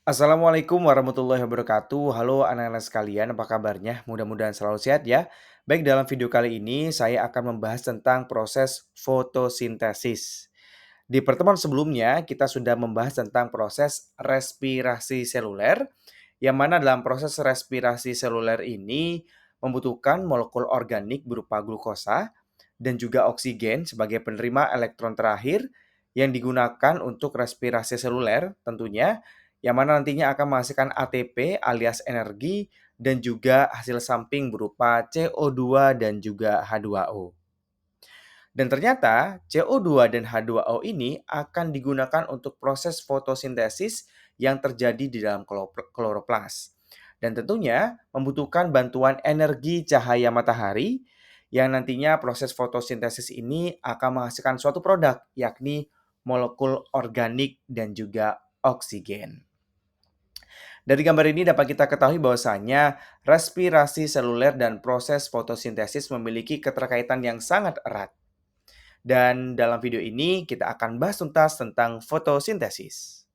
Assalamualaikum warahmatullahi wabarakatuh. Halo anak-anak sekalian, apa kabarnya? Mudah-mudahan selalu sehat ya. Baik, dalam video kali ini saya akan membahas tentang proses fotosintesis. Di pertemuan sebelumnya kita sudah membahas tentang proses respirasi seluler, yang mana dalam proses respirasi seluler ini membutuhkan molekul organik berupa glukosa dan juga oksigen sebagai penerima elektron terakhir yang digunakan untuk respirasi seluler tentunya, yang mana nantinya akan menghasilkan ATP alias energi dan juga hasil samping berupa CO2 dan juga H2O. Dan ternyata CO2 dan H2O ini akan digunakan untuk proses fotosintesis yang terjadi di dalam kloroplas. Dan tentunya membutuhkan bantuan energi cahaya matahari yang nantinya proses fotosintesis ini akan menghasilkan suatu produk, yakni molekul organik dan juga oksigen. Dari gambar ini dapat kita ketahui bahwasanya respirasi seluler dan proses fotosintesis memiliki keterkaitan yang sangat erat. Dan dalam video ini kita akan bahas tuntas tentang fotosintesis.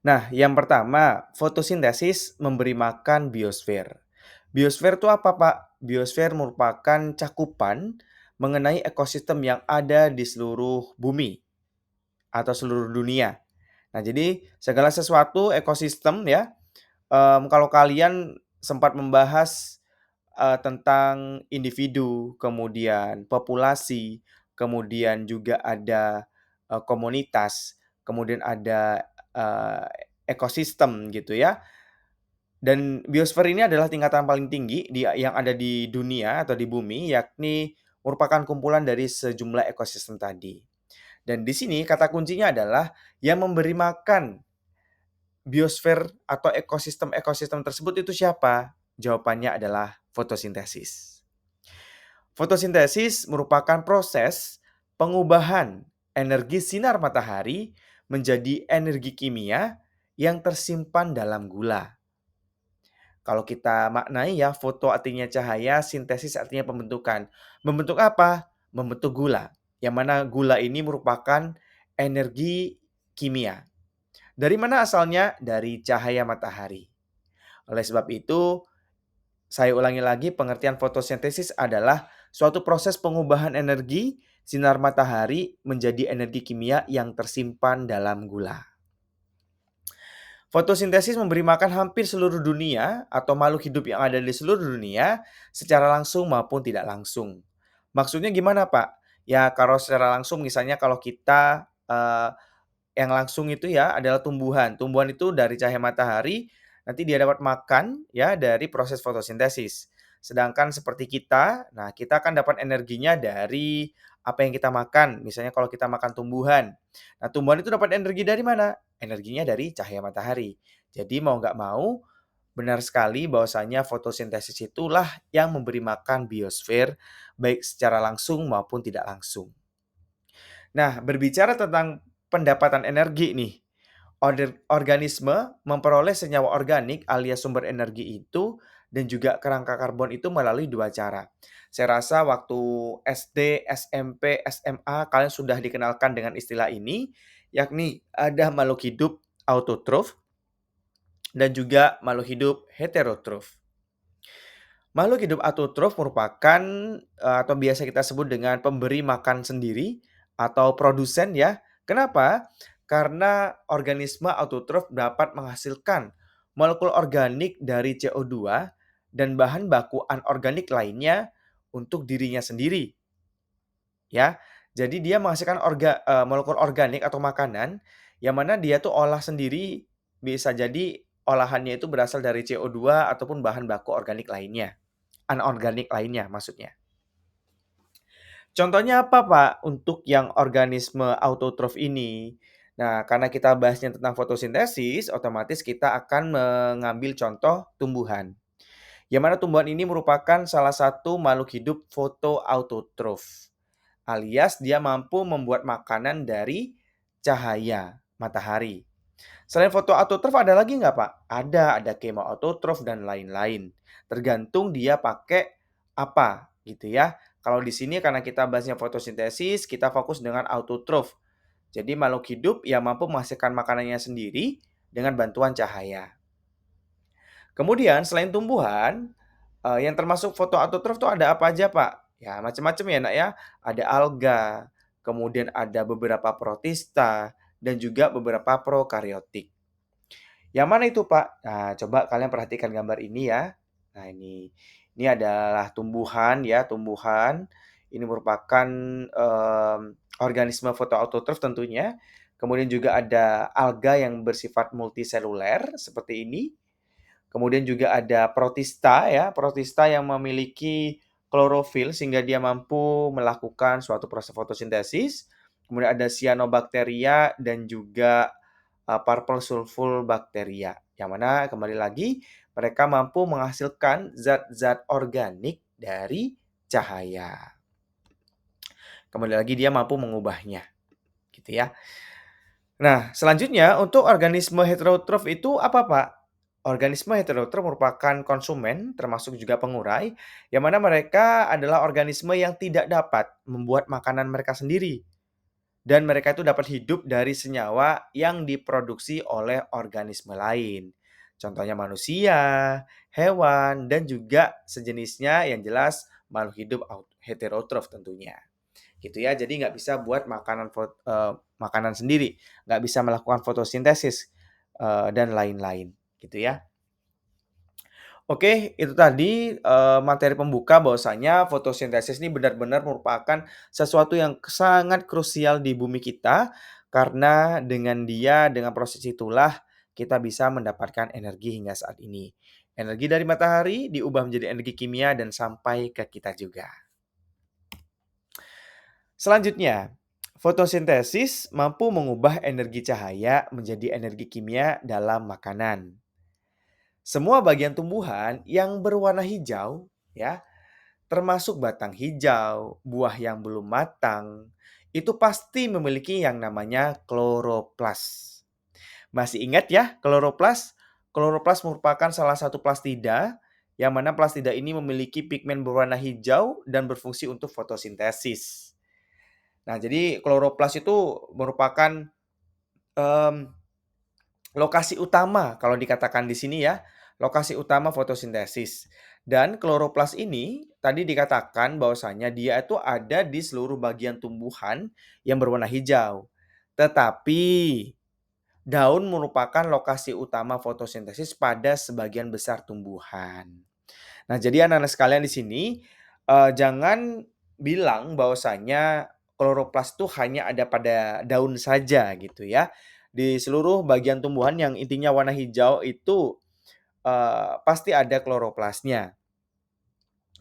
Nah, yang pertama, fotosintesis memberi makan biosfer. Biosfer itu apa, Pak? Biosfer merupakan cakupan mengenai ekosistem yang ada di seluruh bumi atau seluruh dunia. Nah, jadi segala sesuatu ekosistem ya, kalau kalian sempat membahas tentang individu, kemudian populasi, kemudian juga ada, komunitas, kemudian ada, ekosistem gitu ya. Dan biosfer ini adalah tingkatan paling tinggi yang ada di dunia atau di bumi, yakni merupakan kumpulan dari sejumlah ekosistem tadi. Dan di sini kata kuncinya adalah yang memberi makan biosfer atau ekosistem-ekosistem tersebut itu siapa? Jawabannya adalah fotosintesis. Fotosintesis merupakan proses pengubahan energi sinar matahari menjadi energi kimia yang tersimpan dalam gula. Kalau kita maknai ya, foto artinya cahaya, sintesis artinya pembentukan. Membentuk apa? Membentuk gula. Yang mana gula ini merupakan energi kimia. Dari mana asalnya? Dari cahaya matahari. Oleh sebab itu, saya ulangi lagi, pengertian fotosintesis adalah suatu proses pengubahan energi sinar matahari menjadi energi kimia yang tersimpan dalam gula. Fotosintesis memberi makan hampir seluruh dunia atau makhluk hidup yang ada di seluruh dunia secara langsung maupun tidak langsung. Maksudnya gimana, Pak? Ya, kalau secara langsung misalnya kalau kita yang langsung itu ya adalah tumbuhan. Tumbuhan itu dari cahaya matahari nanti dia dapat makan ya dari proses fotosintesis. Sedangkan seperti kita, nah kita akan dapat energinya dari apa yang kita makan. Misalnya kalau kita makan tumbuhan. Nah, tumbuhan itu dapat energi dari mana? Energinya dari cahaya matahari. Jadi mau nggak mau, benar sekali bahwasanya fotosintesis itulah yang memberi makan biosfer baik secara langsung maupun tidak langsung. Nah, berbicara tentang pendapatan energi nih, organisme memperoleh senyawa organik alias sumber energi itu dan juga kerangka karbon itu melalui dua cara. Saya rasa waktu SD, SMP, SMA kalian sudah dikenalkan dengan istilah ini, yakni ada makhluk hidup autotrof dan juga makhluk hidup heterotrof. Makhluk hidup autotrof merupakan atau biasa kita sebut dengan pemberi makan sendiri atau produsen ya. Kenapa? Karena organisme autotrof dapat menghasilkan molekul organik dari CO2 dan bahan baku anorganik lainnya untuk dirinya sendiri, ya. Jadi dia menghasilkan molekul organik atau makanan yang mana dia tuh olah sendiri, bisa jadi olahannya itu berasal dari CO2 ataupun bahan baku organik lainnya. Anorganik lainnya maksudnya. Contohnya apa, Pak, untuk yang organisme autotrof ini? Nah, karena kita bahasnya tentang fotosintesis, otomatis kita akan mengambil contoh tumbuhan. Yang mana tumbuhan ini merupakan salah satu makhluk hidup fotoautotrof, alias dia mampu membuat makanan dari cahaya matahari. Selain fotoautotrof ada lagi nggak, Pak? Ada kemoautotrof dan lain-lain. Tergantung dia pakai apa gitu ya. Kalau di sini karena kita bahasnya fotosintesis, kita fokus dengan autotrof. Jadi makhluk hidup yang mampu menghasilkan makanannya sendiri dengan bantuan cahaya. Kemudian selain tumbuhan, yang termasuk fotoautotrof itu ada apa aja, Pak? Ya macam-macam ya, Nak, ya. Ada alga, kemudian ada beberapa protista, dan juga beberapa prokaryotik. Yang mana itu, Pak? Nah, coba kalian perhatikan gambar ini ya. Nah, ini adalah tumbuhan ya, tumbuhan. Ini merupakan, organisme fotoautotrof tentunya. Kemudian juga ada alga yang bersifat multiseluler seperti ini. Kemudian juga ada protista ya, protista yang memiliki klorofil sehingga dia mampu melakukan suatu proses fotosintesis. Kemudian ada cyanobacteria dan juga purple sulfur bacteria, yang mana kembali lagi mereka mampu menghasilkan zat-zat organik dari cahaya. Kembali lagi dia mampu mengubahnya, gitu ya. Nah, selanjutnya untuk organisme heterotrof itu apa, Pak? Organisme heterotrof merupakan konsumen, termasuk juga pengurai, yang mana mereka adalah organisme yang tidak dapat membuat makanan mereka sendiri. Dan mereka itu dapat hidup dari senyawa yang diproduksi oleh organisme lain. Contohnya manusia, hewan, dan juga sejenisnya yang jelas makhluk hidup heterotrof tentunya. Gitu ya, jadi nggak bisa buat makanan sendiri, nggak bisa melakukan fotosintesis, dan lain-lain, gitu ya. Oke, itu tadi, materi pembuka bahwasanya fotosintesis ini benar-benar merupakan sesuatu yang sangat krusial di bumi kita, karena dengan proses itulah kita bisa mendapatkan energi hingga saat ini. Energi dari matahari diubah menjadi energi kimia dan sampai ke kita juga. Selanjutnya, fotosintesis mampu mengubah energi cahaya menjadi energi kimia dalam makanan. Semua bagian tumbuhan yang berwarna hijau, ya, termasuk batang hijau, buah yang belum matang, itu pasti memiliki yang namanya kloroplas. Masih ingat ya kloroplas? Kloroplas merupakan salah satu plastida, yang mana plastida ini memiliki pigmen berwarna hijau dan berfungsi untuk fotosintesis. Nah, jadi kloroplas itu merupakan, mmm, lokasi utama kalau dikatakan di sini ya, lokasi utama fotosintesis. Dan kloroplas ini tadi dikatakan bahwasanya dia itu ada di seluruh bagian tumbuhan yang berwarna hijau. Tetapi daun merupakan lokasi utama fotosintesis pada sebagian besar tumbuhan. Nah, jadi anak-anak sekalian di sini, jangan bilang bahwasanya kloroplas itu hanya ada pada daun saja gitu ya. Di seluruh bagian tumbuhan yang intinya warna hijau itu, pasti ada kloroplasnya.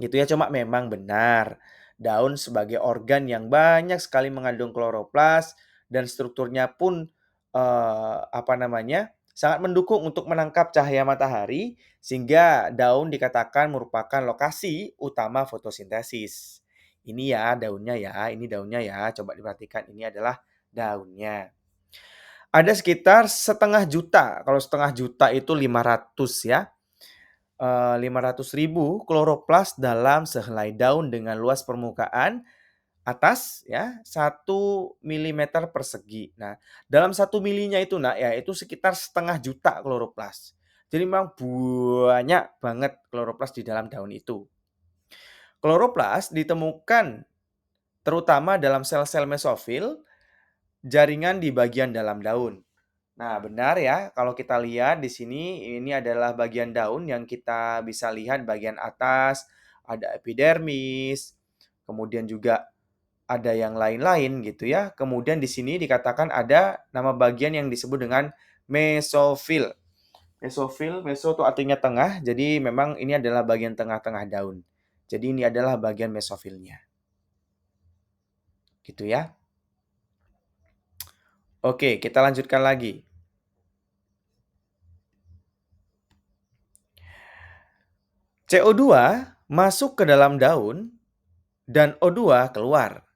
Gitu ya, cuma memang benar, daun sebagai organ yang banyak sekali mengandung kloroplas dan strukturnya pun, apa namanya, sangat mendukung untuk menangkap cahaya matahari, sehingga daun dikatakan merupakan lokasi utama fotosintesis. Ini ya daunnya ya, ini daunnya ya, coba diperhatikan ini adalah daunnya. Ada sekitar 500.000, kalau 500.000 itu 500 ya, 500.000 kloroplas dalam sehelai daun dengan luas permukaan atas ya 1 mm persegi. Nah, dalam 1 milinya itu Nak ya, itu sekitar 500.000 kloroplas. Jadi memang banyak banget kloroplas di dalam daun itu. Kloroplas ditemukan terutama dalam sel-sel mesofil, jaringan di bagian dalam daun. Nah, benar ya, kalau kita lihat di sini, ini adalah bagian daun yang kita bisa lihat bagian atas, ada epidermis, kemudian juga ada yang lain-lain gitu ya. Kemudian di sini dikatakan ada nama bagian yang disebut dengan mesofil. Mesofil, meso itu artinya tengah, jadi memang ini adalah bagian tengah-tengah daun. Jadi ini adalah bagian mesofilnya. Gitu ya. Oke, kita lanjutkan lagi. CO2 masuk ke dalam daun dan O2 keluar.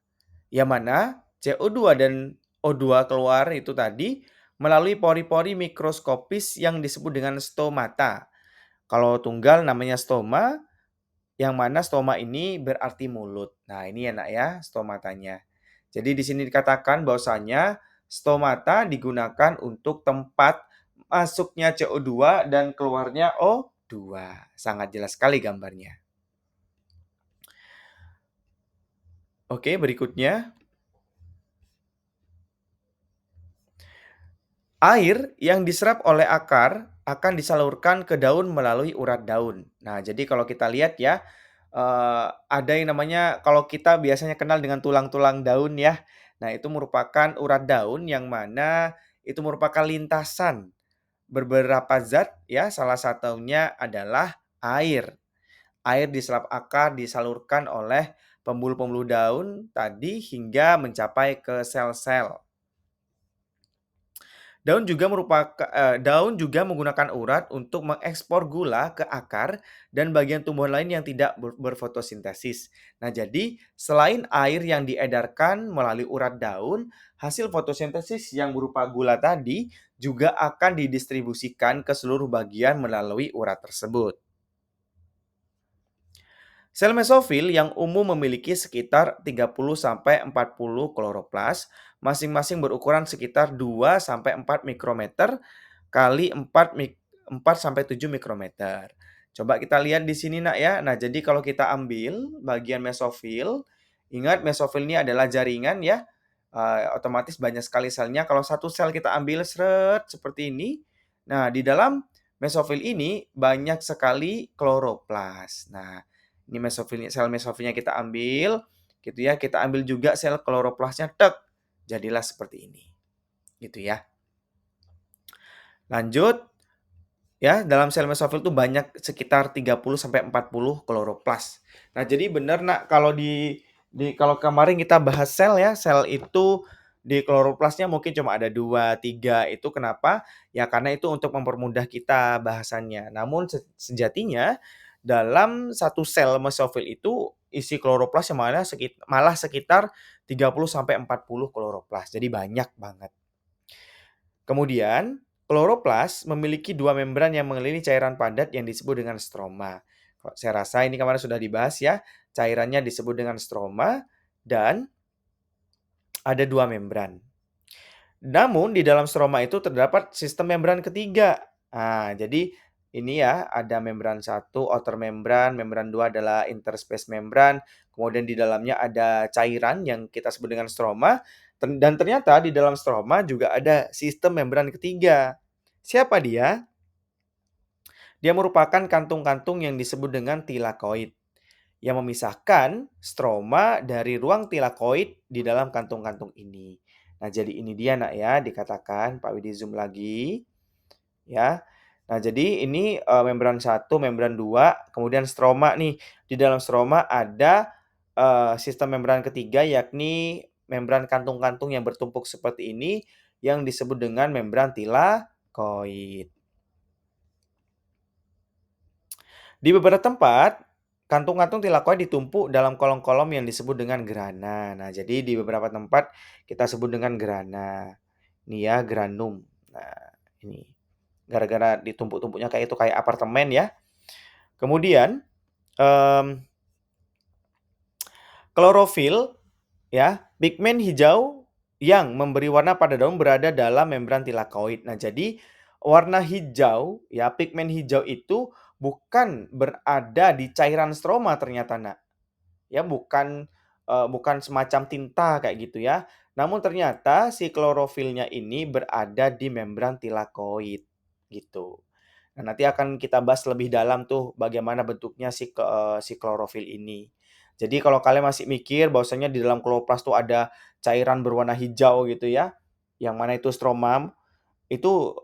Yang mana CO2 dan O2 keluar itu tadi melalui pori-pori mikroskopis yang disebut dengan stomata. Kalau tunggal namanya stoma, yang mana stoma ini berarti mulut. Nah, ini enak ya stomatanya. Jadi di sini dikatakan bahwasanya Stomata digunakan untuk tempat masuknya CO2 dan keluarnya O2. Sangat jelas sekali gambarnya. Oke, berikutnya. Air yang diserap oleh akar akan disalurkan ke daun melalui urat daun. Nah, jadi kalau kita lihat ya, ada yang namanya kalau kita biasanya kenal dengan tulang-tulang daun ya. Nah, itu merupakan urat daun yang mana itu merupakan lintasan beberapa zat ya, salah satunya adalah air. Air diserap akar disalurkan oleh pembuluh-pembuluh daun tadi hingga mencapai ke sel-sel. Daun juga menggunakan urat untuk mengekspor gula ke akar dan bagian tumbuhan lain yang tidak berfotosintesis. Nah, jadi selain air yang diedarkan melalui urat daun, hasil fotosintesis yang berupa gula tadi juga akan didistribusikan ke seluruh bagian melalui urat tersebut. Sel mesofil yang umum memiliki sekitar 30 sampai 40 kloroplas, masing-masing berukuran sekitar 2 sampai 4 mikrometer kali 4 sampai 7 mikrometer. Coba kita lihat di sini Nak ya. Nah, jadi kalau kita ambil bagian mesofil, ingat mesofil ini adalah jaringan ya. Otomatis banyak sekali selnya. Kalau satu sel kita ambil seret seperti ini. Nah, di dalam mesofil ini banyak sekali kloroplas. Nah, ini sel mesofilnya kita ambil, gitu ya. Kita ambil juga sel kloroplasnya, tek. Jadilah seperti ini. Gitu ya. Lanjut, ya, dalam sel mesofil itu banyak sekitar 30 sampai 40 kloroplas. Nah, jadi benar Nak, kalau kalau kemarin kita bahas sel ya, sel itu di kloroplasnya mungkin cuma ada 2, 3. Itu kenapa? Ya karena itu untuk mempermudah kita bahasannya. Namun sejatinya dalam satu sel mesofil itu isi kloroplasnya malah sekitar 30 sampai 40 kloroplas. Jadi banyak banget. Kemudian, kloroplas memiliki dua membran yang mengelilingi cairan padat yang disebut dengan stroma. Saya rasa ini kemarin sudah dibahas ya. Cairannya disebut dengan stroma dan ada dua membran. Namun di dalam stroma itu terdapat sistem membran ketiga. Nah, jadi ini ya ada membran satu, outer membran, membran dua adalah interspace membran, kemudian di dalamnya ada cairan yang kita sebut dengan stroma, dan ternyata di dalam stroma juga ada sistem membran ketiga. Siapa dia? Dia merupakan kantung-kantung yang disebut dengan tilakoid yang memisahkan stroma dari ruang tilakoid di dalam kantung-kantung ini. Nah, jadi ini dia Nak ya, dikatakan Pak Widi zoom lagi ya. Nah, jadi ini membran satu, membran 2, kemudian stroma nih. Di dalam stroma ada sistem membran ketiga yakni membran kantung-kantung yang bertumpuk seperti ini yang disebut dengan membran tilakoid. Di beberapa tempat, kantung-kantung tilakoid ditumpuk dalam kolom-kolom yang disebut dengan grana. Nah, jadi di beberapa tempat kita sebut dengan grana. Ini ya, granum. Nah, ini. Gara-gara ditumpuk-tumpuknya kayak itu, kayak apartemen ya. Kemudian, klorofil, ya, pigmen hijau yang memberi warna pada daun berada dalam membran tilakoid. Nah, jadi warna hijau, ya, pigmen hijau itu bukan berada di cairan stroma ternyata, Nak. Ya, bukan semacam tinta kayak gitu ya. Namun ternyata si klorofilnya ini berada di membran tilakoid, gitu. Nah, nanti akan kita bahas lebih dalam tuh bagaimana bentuknya si klorofil ini. Jadi kalau kalian masih mikir bahwasanya di dalam kloroplas tuh ada cairan berwarna hijau gitu ya, yang mana itu stroma, itu,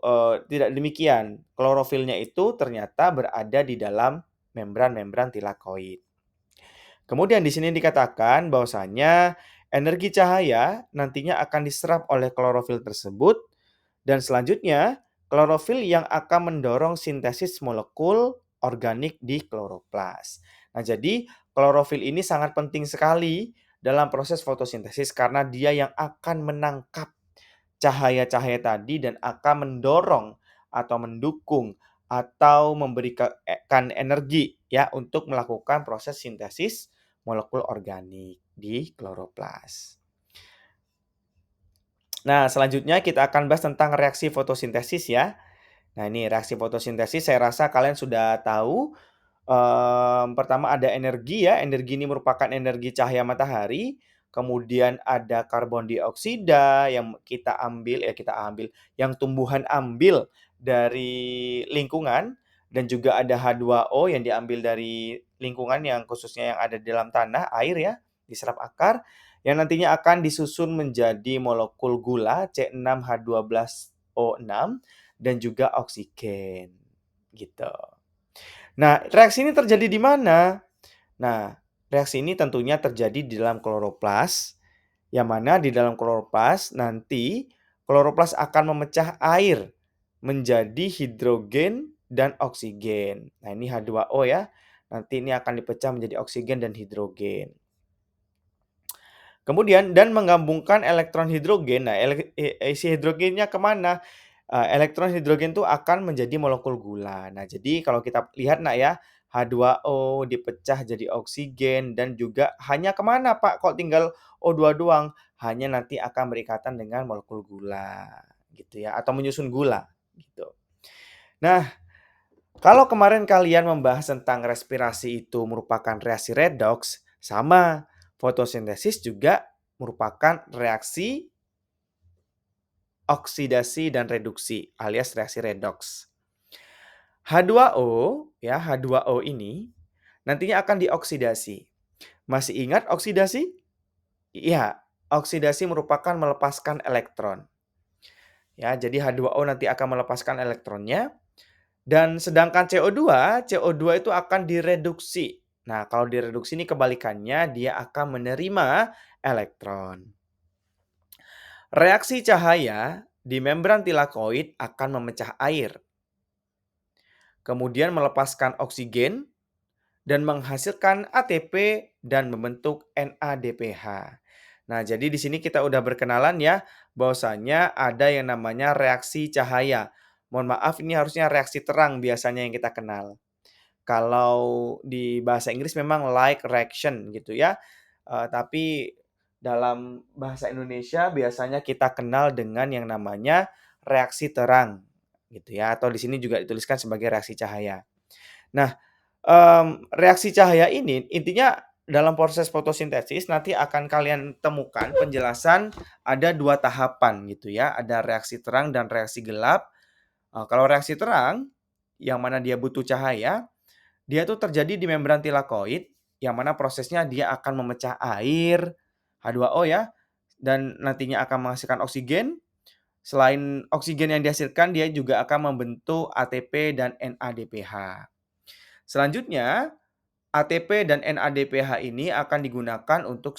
tidak demikian. Klorofilnya itu ternyata berada di dalam membran-membran tilakoid. Kemudian di sini dikatakan bahwasanya energi cahaya nantinya akan diserap oleh klorofil tersebut dan selanjutnya klorofil yang akan mendorong sintesis molekul organik di kloroplas. Nah, jadi klorofil ini sangat penting sekali dalam proses fotosintesis karena dia yang akan menangkap cahaya-cahaya tadi dan akan mendorong atau mendukung atau memberikan energi ya untuk melakukan proses sintesis molekul organik di kloroplas. Nah, selanjutnya kita akan bahas tentang reaksi fotosintesis ya. Nah, ini reaksi fotosintesis saya rasa kalian sudah tahu. Pertama ada energi ya, energi ini merupakan energi cahaya matahari, kemudian ada karbon dioksida yang kita ambil, yang tumbuhan ambil dari lingkungan, dan juga ada H2O yang diambil dari lingkungan yang khususnya yang ada di dalam tanah, air ya, diserap akar, yang nantinya akan disusun menjadi molekul gula C6H12O6 dan juga oksigen, gitu. Nah, reaksi ini terjadi di mana? Nah, reaksi ini tentunya terjadi di dalam kloroplas, yang mana di dalam kloroplas nanti kloroplas akan memecah air menjadi hidrogen dan oksigen. Nah, ini H2O ya. Nanti ini akan dipecah menjadi oksigen dan hidrogen. Kemudian dan menggabungkan elektron hidrogen. Nah, isi hidrogennya kemana? Elektron hidrogen itu akan menjadi molekul gula. Nah, jadi kalau kita lihat nak ya, H2O dipecah jadi oksigen dan juga hanya kemana Pak? Kok tinggal O2 doang? Hanya nanti akan berikatan dengan molekul gula, gitu ya, atau menyusun gula, gitu. Nah, kalau kemarin kalian membahas tentang respirasi itu merupakan reaksi redoks, sama fotosintesis juga merupakan reaksi oksidasi dan reduksi alias reaksi redoks. H2O ya, H2O ini nantinya akan dioksidasi. Masih ingat oksidasi? Iya, oksidasi merupakan melepaskan elektron. Ya, jadi H2O nanti akan melepaskan elektronnya dan sedangkan CO2 itu akan direduksi. Nah, kalau direduksi ini kebalikannya, dia akan menerima elektron. Reaksi cahaya di membran tilakoid akan memecah air, kemudian melepaskan oksigen dan menghasilkan ATP dan membentuk NADPH. Nah, jadi di sini kita udah berkenalan ya, bahwasanya ada yang namanya reaksi cahaya. Mohon maaf, ini harusnya reaksi terang biasanya yang kita kenal. Kalau di bahasa Inggris memang like reaction gitu ya. Tapi dalam bahasa Indonesia biasanya kita kenal dengan yang namanya reaksi terang gitu ya, atau di sini juga dituliskan sebagai reaksi cahaya. Nah, reaksi cahaya ini intinya dalam proses fotosintesis nanti akan kalian temukan penjelasan ada 2 tahapan gitu ya, ada reaksi terang dan reaksi gelap. Kalau reaksi terang, yang mana dia butuh cahaya, dia tuh terjadi di membran tilakoid, yang mana prosesnya dia akan memecah air, H2O ya, dan nantinya akan menghasilkan oksigen. Selain oksigen yang dihasilkan, dia juga akan membentuk ATP dan NADPH. Selanjutnya, ATP dan NADPH ini akan digunakan untuk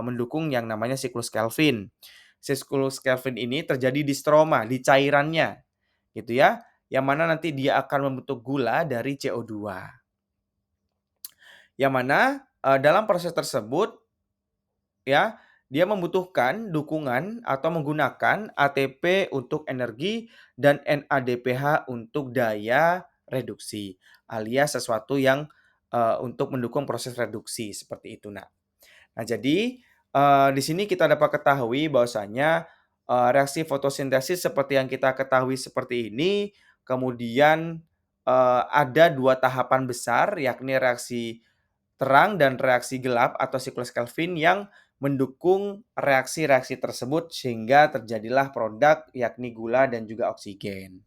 mendukung yang namanya siklus Kelvin. Siklus Kelvin ini terjadi di stroma, di cairannya, gitu ya, yang mana nanti dia akan membentuk gula dari CO2. Yang mana, dalam proses tersebut ya, dia membutuhkan dukungan atau menggunakan ATP untuk energi dan NADPH untuk daya reduksi, alias sesuatu yang, untuk mendukung proses reduksi, seperti itu, Nak. Nah, jadi, di sini kita dapat ketahui bahwasanya, reaksi fotosintesis seperti yang kita ketahui seperti ini, kemudian, ada 2 tahapan besar, yakni reaksi terang dan reaksi gelap atau siklus Kelvin yang mendukung reaksi-reaksi tersebut sehingga terjadilah produk yakni gula dan juga oksigen.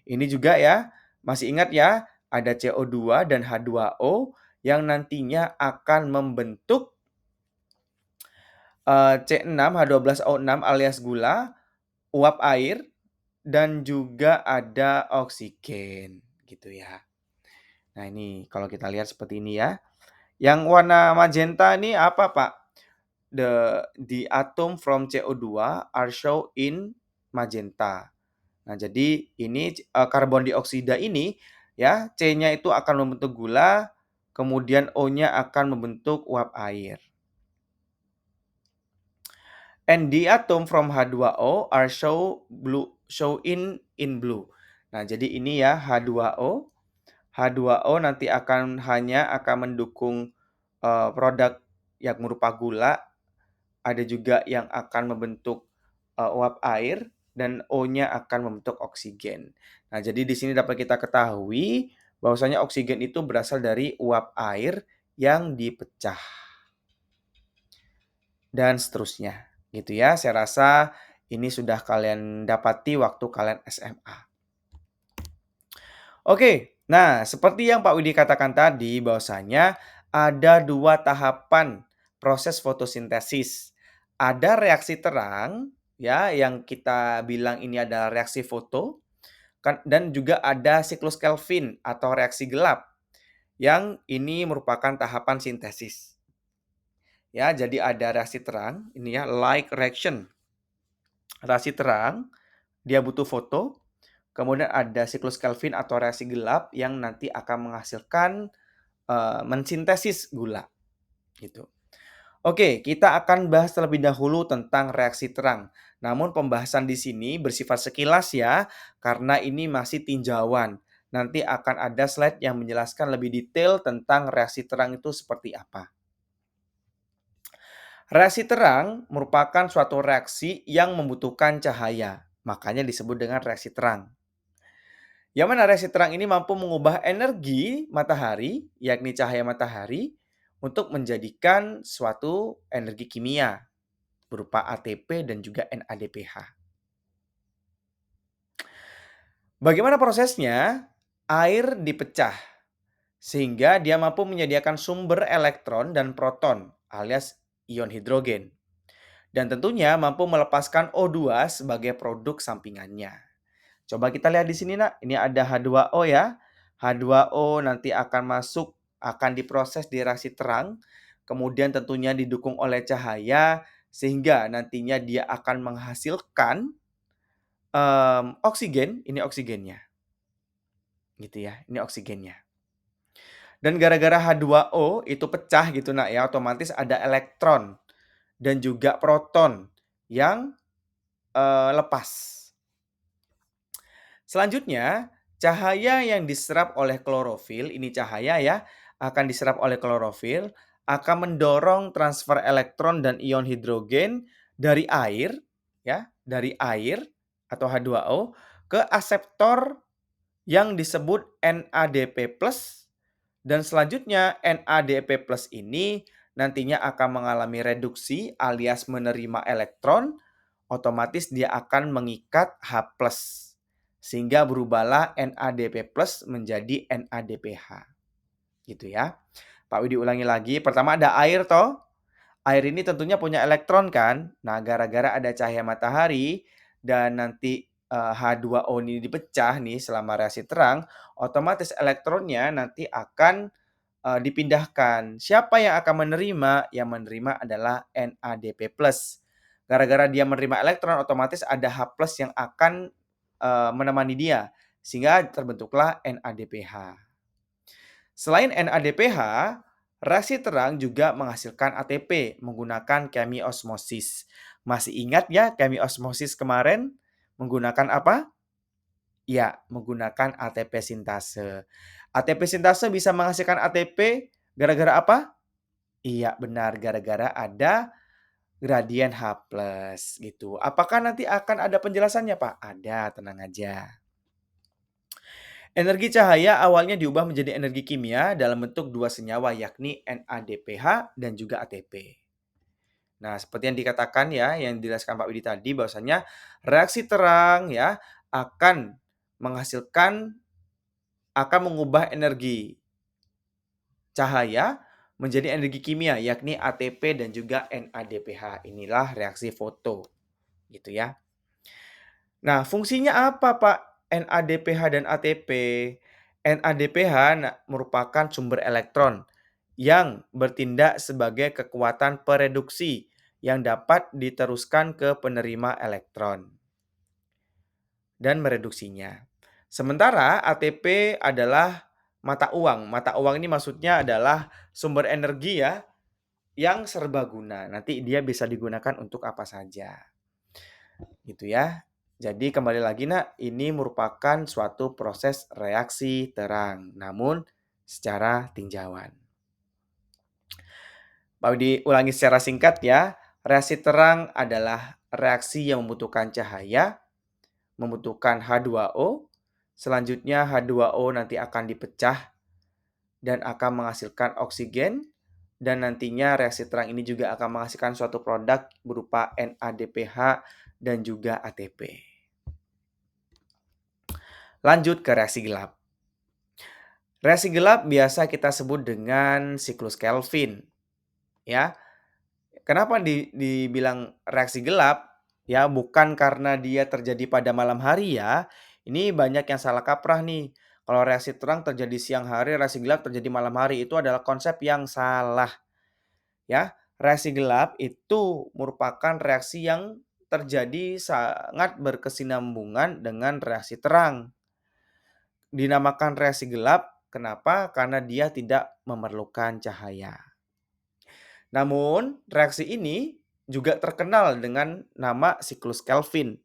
Ini juga ya, masih ingat ya, ada CO2 dan H2O yang nantinya akan membentuk C6H12O6 alias gula, uap air, dan juga ada oksigen gitu ya. Nah, ini kalau kita lihat seperti ini ya. Yang warna magenta ini apa, Pak? The atom from CO2 are shown in magenta. Nah, jadi ini karbon dioksida ini ya, C-nya itu akan membentuk gula, kemudian O-nya akan membentuk uap air. And the atom from H2O are show in blue. Nah, jadi ini ya H2O. H2O nanti hanya akan mendukung produk yang berupa gula, ada juga yang akan membentuk uap air dan O-nya akan membentuk oksigen. Nah, jadi di sini dapat kita ketahui bahwasanya oksigen itu berasal dari uap air yang dipecah dan seterusnya, gitu ya. Saya rasa ini sudah kalian dapati waktu kalian SMA. Oke, nah seperti yang Pak Widi katakan tadi bahwasanya ada 2 tahapan proses fotosintesis. Ada reaksi terang ya yang kita bilang ini adalah reaksi foto kan dan juga ada siklus Kelvin atau reaksi gelap yang ini merupakan tahapan sintesis. Ya, jadi ada reaksi terang, ini ya light reaction. Reaksi terang dia butuh foto. Kemudian ada siklus Kelvin atau reaksi gelap yang nanti akan menghasilkan, mensintesis gula, gitu. Oke, kita akan bahas terlebih dahulu tentang reaksi terang. Namun pembahasan di sini bersifat sekilas ya, karena ini masih tinjauan. Nanti akan ada slide yang menjelaskan lebih detail tentang reaksi terang itu seperti apa. Reaksi terang merupakan suatu reaksi yang membutuhkan cahaya, makanya disebut dengan reaksi terang. Yang mana reaksi terang ini mampu mengubah energi matahari, yakni cahaya matahari, untuk menjadikan suatu energi kimia berupa ATP dan juga NADPH. Bagaimana prosesnya? Air dipecah sehingga dia mampu menyediakan sumber elektron dan proton alias ion hidrogen. Dan tentunya mampu melepaskan O2 sebagai produk sampingannya. Coba kita lihat di sini, Nak. Ini ada H2O ya. H2O nanti akan masuk, akan diproses di reaksi terang. Kemudian tentunya didukung oleh cahaya sehingga nantinya dia akan menghasilkan oksigen. Ini oksigennya, gitu ya. Ini oksigennya. Dan gara-gara H2O itu pecah gitu, Nak ya, otomatis ada elektron dan juga proton yang lepas. Selanjutnya, cahaya yang diserap oleh klorofil, ini cahaya ya, akan diserap oleh klorofil, akan mendorong transfer elektron dan ion hidrogen dari air, ya, dari air atau H2O ke aseptor yang disebut NADP+, dan selanjutnya NADP+ ini nantinya akan mengalami reduksi alias menerima elektron, otomatis dia akan mengikat H+. Sehingga berubahlah NADP+ menjadi NADPH. Gitu ya. Pak Widi ulangi lagi, pertama ada air toh. Air ini tentunya punya elektron kan. Nah, gara-gara ada cahaya matahari dan nanti H2O ini dipecah nih selama reaksi terang, otomatis elektronnya nanti akan dipindahkan. Siapa yang akan menerima? Yang menerima adalah NADP+. Gara-gara dia menerima elektron, otomatis ada H+ yang akan menemani dia, sehingga terbentuklah NADPH. Selain NADPH, reaksi terang juga menghasilkan ATP menggunakan chemiosmosis. Masih ingat ya chemiosmosis kemarin menggunakan apa? Ya, menggunakan ATP sintase. ATP sintase bisa menghasilkan ATP gara-gara apa? Iya, benar, gara-gara ada gradien H+, gitu. Apakah nanti akan ada penjelasannya, Pak? Ada, tenang aja. Energi cahaya awalnya diubah menjadi energi kimia dalam bentuk dua senyawa yakni NADPH dan juga ATP. Nah, seperti yang dikatakan ya, yang dijelaskan Pak Widi tadi bahwasanya reaksi terang ya akan menghasilkan akan mengubah energi cahaya menjadi energi kimia yakni ATP dan juga NADPH. Inilah reaksi foto gitu ya. Nah, fungsinya apa, Pak? NADPH dan ATP. NADPH merupakan sumber elektron yang bertindak sebagai kekuatan pereduksi yang dapat diteruskan ke penerima elektron dan mereduksinya. Sementara ATP adalah mata uang. Mata uang ini maksudnya adalah sumber energi ya yang serbaguna. Nanti dia bisa digunakan untuk apa saja. Gitu ya. Jadi kembali lagi Nak, ini merupakan suatu proses reaksi terang, namun secara tinjauan. Mau diulangi secara singkat ya. Reaksi terang adalah reaksi yang membutuhkan cahaya, membutuhkan H2O, selanjutnya H2O nanti akan dipecah dan akan menghasilkan oksigen, dan nantinya reaksi terang ini juga akan menghasilkan suatu produk berupa NADPH dan juga ATP. Lanjut ke reaksi gelap. Reaksi gelap biasa kita sebut dengan siklus Kelvin, ya. Kenapa dibilang reaksi gelap? Ya, bukan karena dia terjadi pada malam hari ya. Ini banyak yang salah kaprah nih. Kalau reaksi terang terjadi siang hari, reaksi gelap terjadi malam hari. Itu adalah konsep yang salah, ya. Reaksi gelap itu merupakan reaksi yang terjadi sangat berkesinambungan dengan reaksi terang. Dinamakan reaksi gelap, kenapa? Karena dia tidak memerlukan cahaya. Namun, reaksi ini juga terkenal dengan nama siklus Kelvin.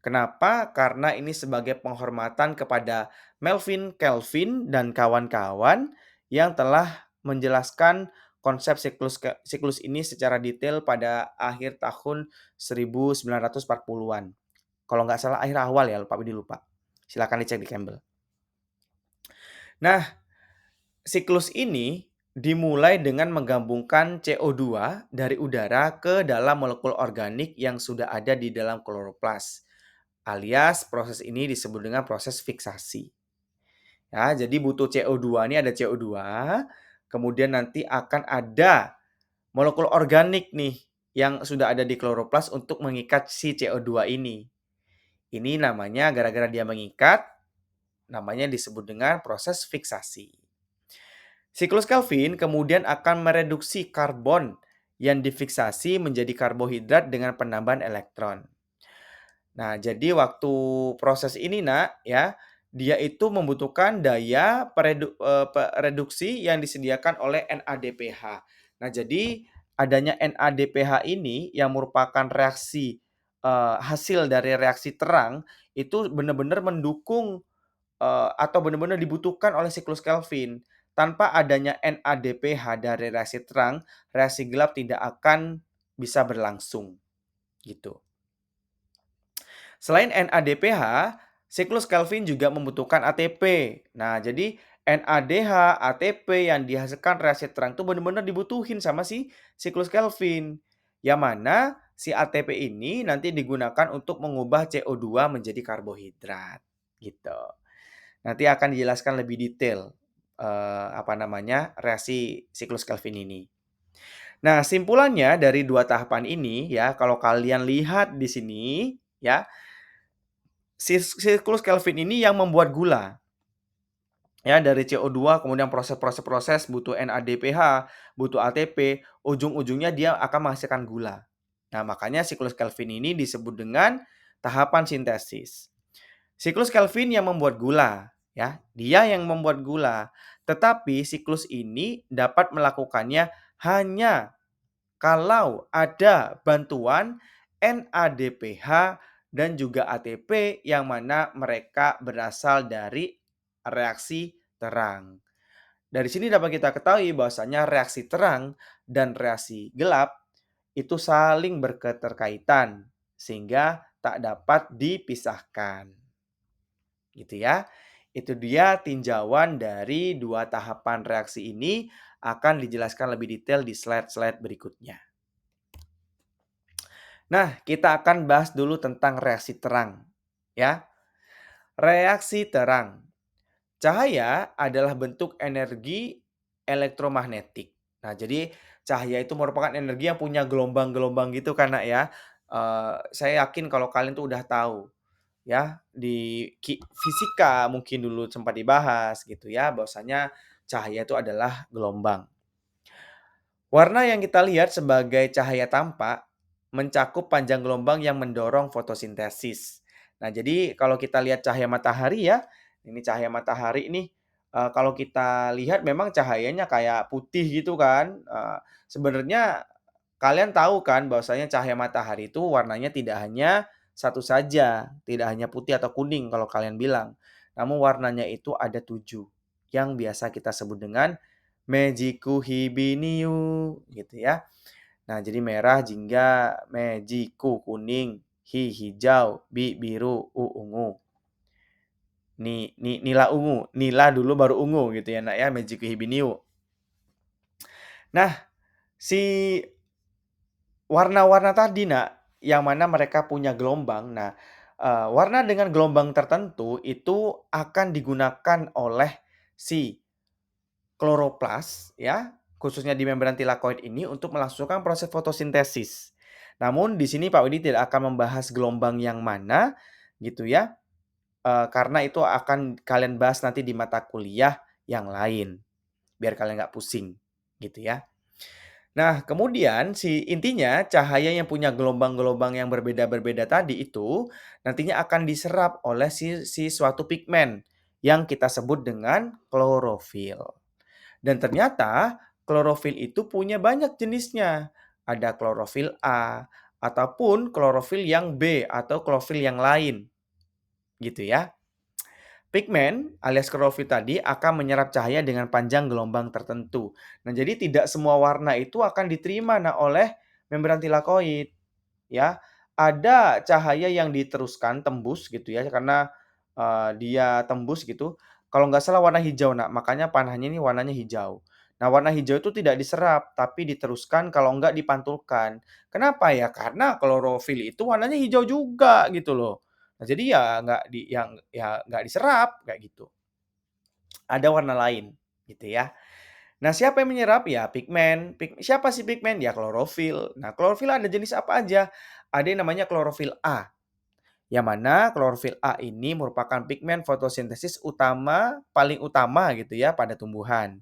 Kenapa? Karena ini sebagai penghormatan kepada Melvin Kelvin dan kawan-kawan yang telah menjelaskan konsep siklus ini secara detail pada akhir tahun 1940-an. Kalau nggak salah akhir awal ya, Pak Budi lupa. Silakan dicek di Campbell. Nah, siklus ini dimulai dengan menggabungkan CO2 dari udara ke dalam molekul organik yang sudah ada di dalam kloroplas. Alias proses ini disebut dengan proses fiksasi. Ya, jadi butuh CO2 ini ada CO2, kemudian nanti akan ada molekul organik nih yang sudah ada di kloroplas untuk mengikat si CO2 ini. Ini namanya gara-gara dia mengikat, namanya disebut dengan proses fiksasi. Siklus Kelvin kemudian akan mereduksi karbon yang difiksasi menjadi karbohidrat dengan penambahan elektron. Nah, jadi waktu proses ini Nak, ya, dia itu membutuhkan daya reduksi yang disediakan oleh NADPH. Nah, jadi adanya NADPH ini yang merupakan reaksi hasil dari reaksi terang itu benar-benar mendukung atau benar-benar dibutuhkan oleh siklus Kelvin. Tanpa adanya NADPH dari reaksi terang, reaksi gelap tidak akan bisa berlangsung, gitu. Selain NADPH, siklus Kelvin juga membutuhkan ATP. Nah, jadi NADH, ATP yang dihasilkan reaksi terang itu benar-benar dibutuhin sama si siklus Kelvin. Yang mana si ATP ini nanti digunakan untuk mengubah CO2 menjadi karbohidrat, gitu. Nanti akan dijelaskan lebih detail reaksi siklus Kelvin ini. Nah, simpulannya dari dua tahapan ini ya, kalau kalian lihat di sini ya, siklus Kelvin ini yang membuat gula. Ya, dari CO2 kemudian proses butuh NADPH, butuh ATP, ujung-ujungnya dia akan menghasilkan gula. Nah, makanya siklus Kelvin ini disebut dengan tahapan sintesis. Siklus Kelvin yang membuat gula, ya. Dia yang membuat gula. Tetapi siklus ini dapat melakukannya hanya kalau ada bantuan NADPH dan juga ATP yang mana mereka berasal dari reaksi terang. Dari sini dapat kita ketahui bahwasanya reaksi terang dan reaksi gelap itu saling berketerkaitan sehingga tak dapat dipisahkan. Gitu ya. Itu dia tinjauan dari dua tahapan reaksi ini akan dijelaskan lebih detail di slide-slide berikutnya. Nah, kita akan bahas dulu tentang reaksi terang, ya. Reaksi terang. Cahaya adalah bentuk energi elektromagnetik. Nah, jadi cahaya itu merupakan energi yang punya gelombang-gelombang gitu kan, Nak, ya. Saya yakin kalau kalian tuh udah tahu, ya, di fisika mungkin dulu sempat dibahas gitu ya, bahwasanya cahaya itu adalah gelombang. Warna yang kita lihat sebagai cahaya tampak mencakup panjang gelombang yang mendorong fotosintesis. Nah, jadi kalau kita lihat cahaya matahari ya, ini cahaya matahari ini kalau kita lihat memang cahayanya kayak putih gitu kan. Sebenarnya kalian tahu kan bahwasanya cahaya matahari itu warnanya tidak hanya satu saja, tidak hanya putih atau kuning kalau kalian bilang. Namun warnanya itu ada 7 yang biasa kita sebut dengan Mejiku Hibiniu gitu ya. Nah, jadi merah, jingga, me, jiku, kuning, hijau, biru, ungu. Nila ungu, nila dulu baru ungu gitu ya, Nak, ya, Mejiku Hibiniu. Nah, si warna-warna tadi, Nak, yang mana mereka punya gelombang. Nah, warna dengan gelombang tertentu itu akan digunakan oleh si kloroplas ya, khususnya di membran tilakoid ini untuk melangsungkan proses fotosintesis. Namun di sini Pak Widi tidak akan membahas gelombang yang mana gitu ya, karena itu akan kalian bahas nanti di mata kuliah yang lain, biar kalian nggak pusing gitu ya. Nah, kemudian intinya cahaya yang punya gelombang-gelombang yang berbeda-berbeda tadi itu nantinya akan diserap oleh si suatu pigmen yang kita sebut dengan klorofil. Dan ternyata klorofil itu punya banyak jenisnya. Ada klorofil A ataupun klorofil yang B atau klorofil yang lain gitu ya. Pigmen alias klorofil tadi akan menyerap cahaya dengan panjang gelombang tertentu. Nah, jadi tidak semua warna itu akan diterima oleh membran tilakoid, ya. Ada cahaya yang diteruskan tembus gitu ya karena, dia tembus gitu. Kalau nggak salah warna hijau, Nak, makanya panahnya ini warnanya hijau. Nah, warna hijau itu tidak diserap, tapi diteruskan kalau nggak dipantulkan. Kenapa ya? Karena klorofil itu warnanya hijau juga gitu loh. Nah, jadi ya nggak nggak diserap kayak gitu. Ada warna lain gitu ya. Nah, siapa yang menyerap? Ya pigmen. Siapa sih pigmen? Ya klorofil. Nah, klorofil ada jenis apa aja? Ada yang namanya klorofil A. Yang mana klorofil A ini merupakan pigmen fotosintesis paling utama gitu ya pada tumbuhan.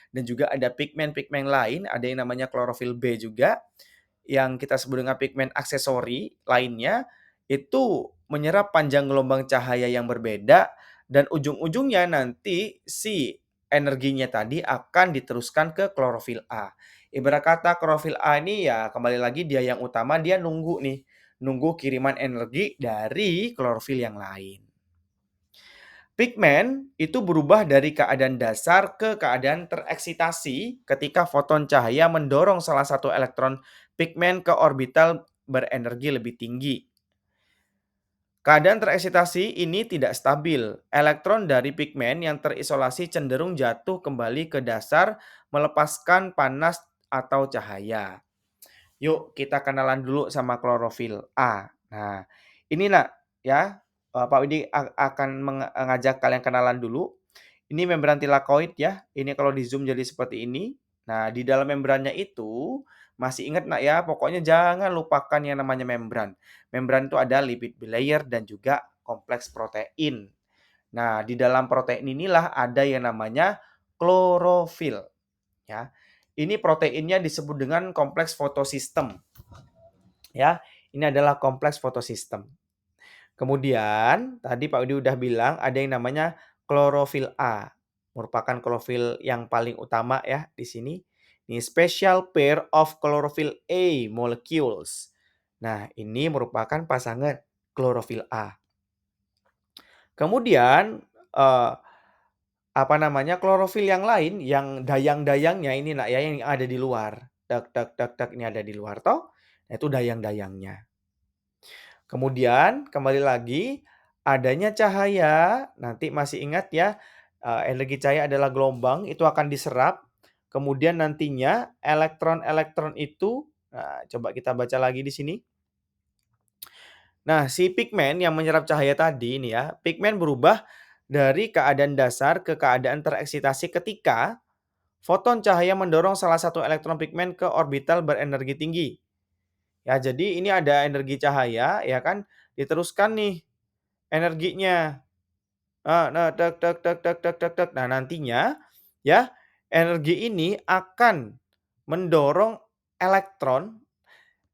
Dan juga ada pigmen-pigmen lain, ada yang namanya klorofil B juga yang kita sebut dengan pigmen aksesori lainnya, itu menyerap panjang gelombang cahaya yang berbeda dan ujung-ujungnya nanti si energinya tadi akan diteruskan ke klorofil A. Ibarat kata klorofil A ini ya kembali lagi dia yang utama, dia nunggu nih, nunggu kiriman energi dari klorofil yang lain. Pigmen itu berubah dari keadaan dasar ke keadaan tereksitasi ketika foton cahaya mendorong salah satu elektron pigmen ke orbital berenergi lebih tinggi. Keadaan tereksitasi ini tidak stabil. Elektron dari pigmen yang terisolasi cenderung jatuh kembali ke dasar melepaskan panas atau cahaya. Yuk kita kenalan dulu sama klorofil A. Nah, ini Nak, ya, Pak Widi akan ngajak kalian kenalan dulu. Ini membran tilakoid ya, ini kalau di-zoom jadi seperti ini. Nah, di dalam membrannya itu, masih ingat Nak ya, pokoknya jangan lupakan yang namanya membran. Membran itu ada lipid bilayer dan juga kompleks protein. Nah, di dalam protein inilah ada yang namanya klorofil, ya. Ini proteinnya disebut dengan kompleks fotosistem. Ya, ini adalah kompleks fotosistem. Kemudian tadi Pak Widi udah bilang ada yang namanya klorofil A, merupakan klorofil yang paling utama ya di sini. Ini special pair of chlorophyll A molecules. Nah, ini merupakan pasangan klorofil A. Kemudian apa namanya, klorofil yang lain yang dayang-dayangnya ini Nak ya, yang ada di luar. Tek tek tek tek, ini ada di luar toh. Nah, itu dayang-dayangnya. Kemudian kembali lagi, adanya cahaya, nanti masih ingat ya, energi cahaya adalah gelombang, itu akan diserap. Kemudian nantinya elektron-elektron itu, nah coba kita baca lagi di sini. Nah, si pigmen yang menyerap cahaya tadi ini ya, pigmen berubah dari keadaan dasar ke keadaan tereksitasi ketika foton cahaya mendorong salah satu elektron pigmen ke orbital berenergi tinggi. Ya, jadi ini ada energi cahaya ya kan, diteruskan nih energinya. Nah, tek tek tek tek tek tek tek. Nah, nantinya ya, energi ini akan mendorong elektron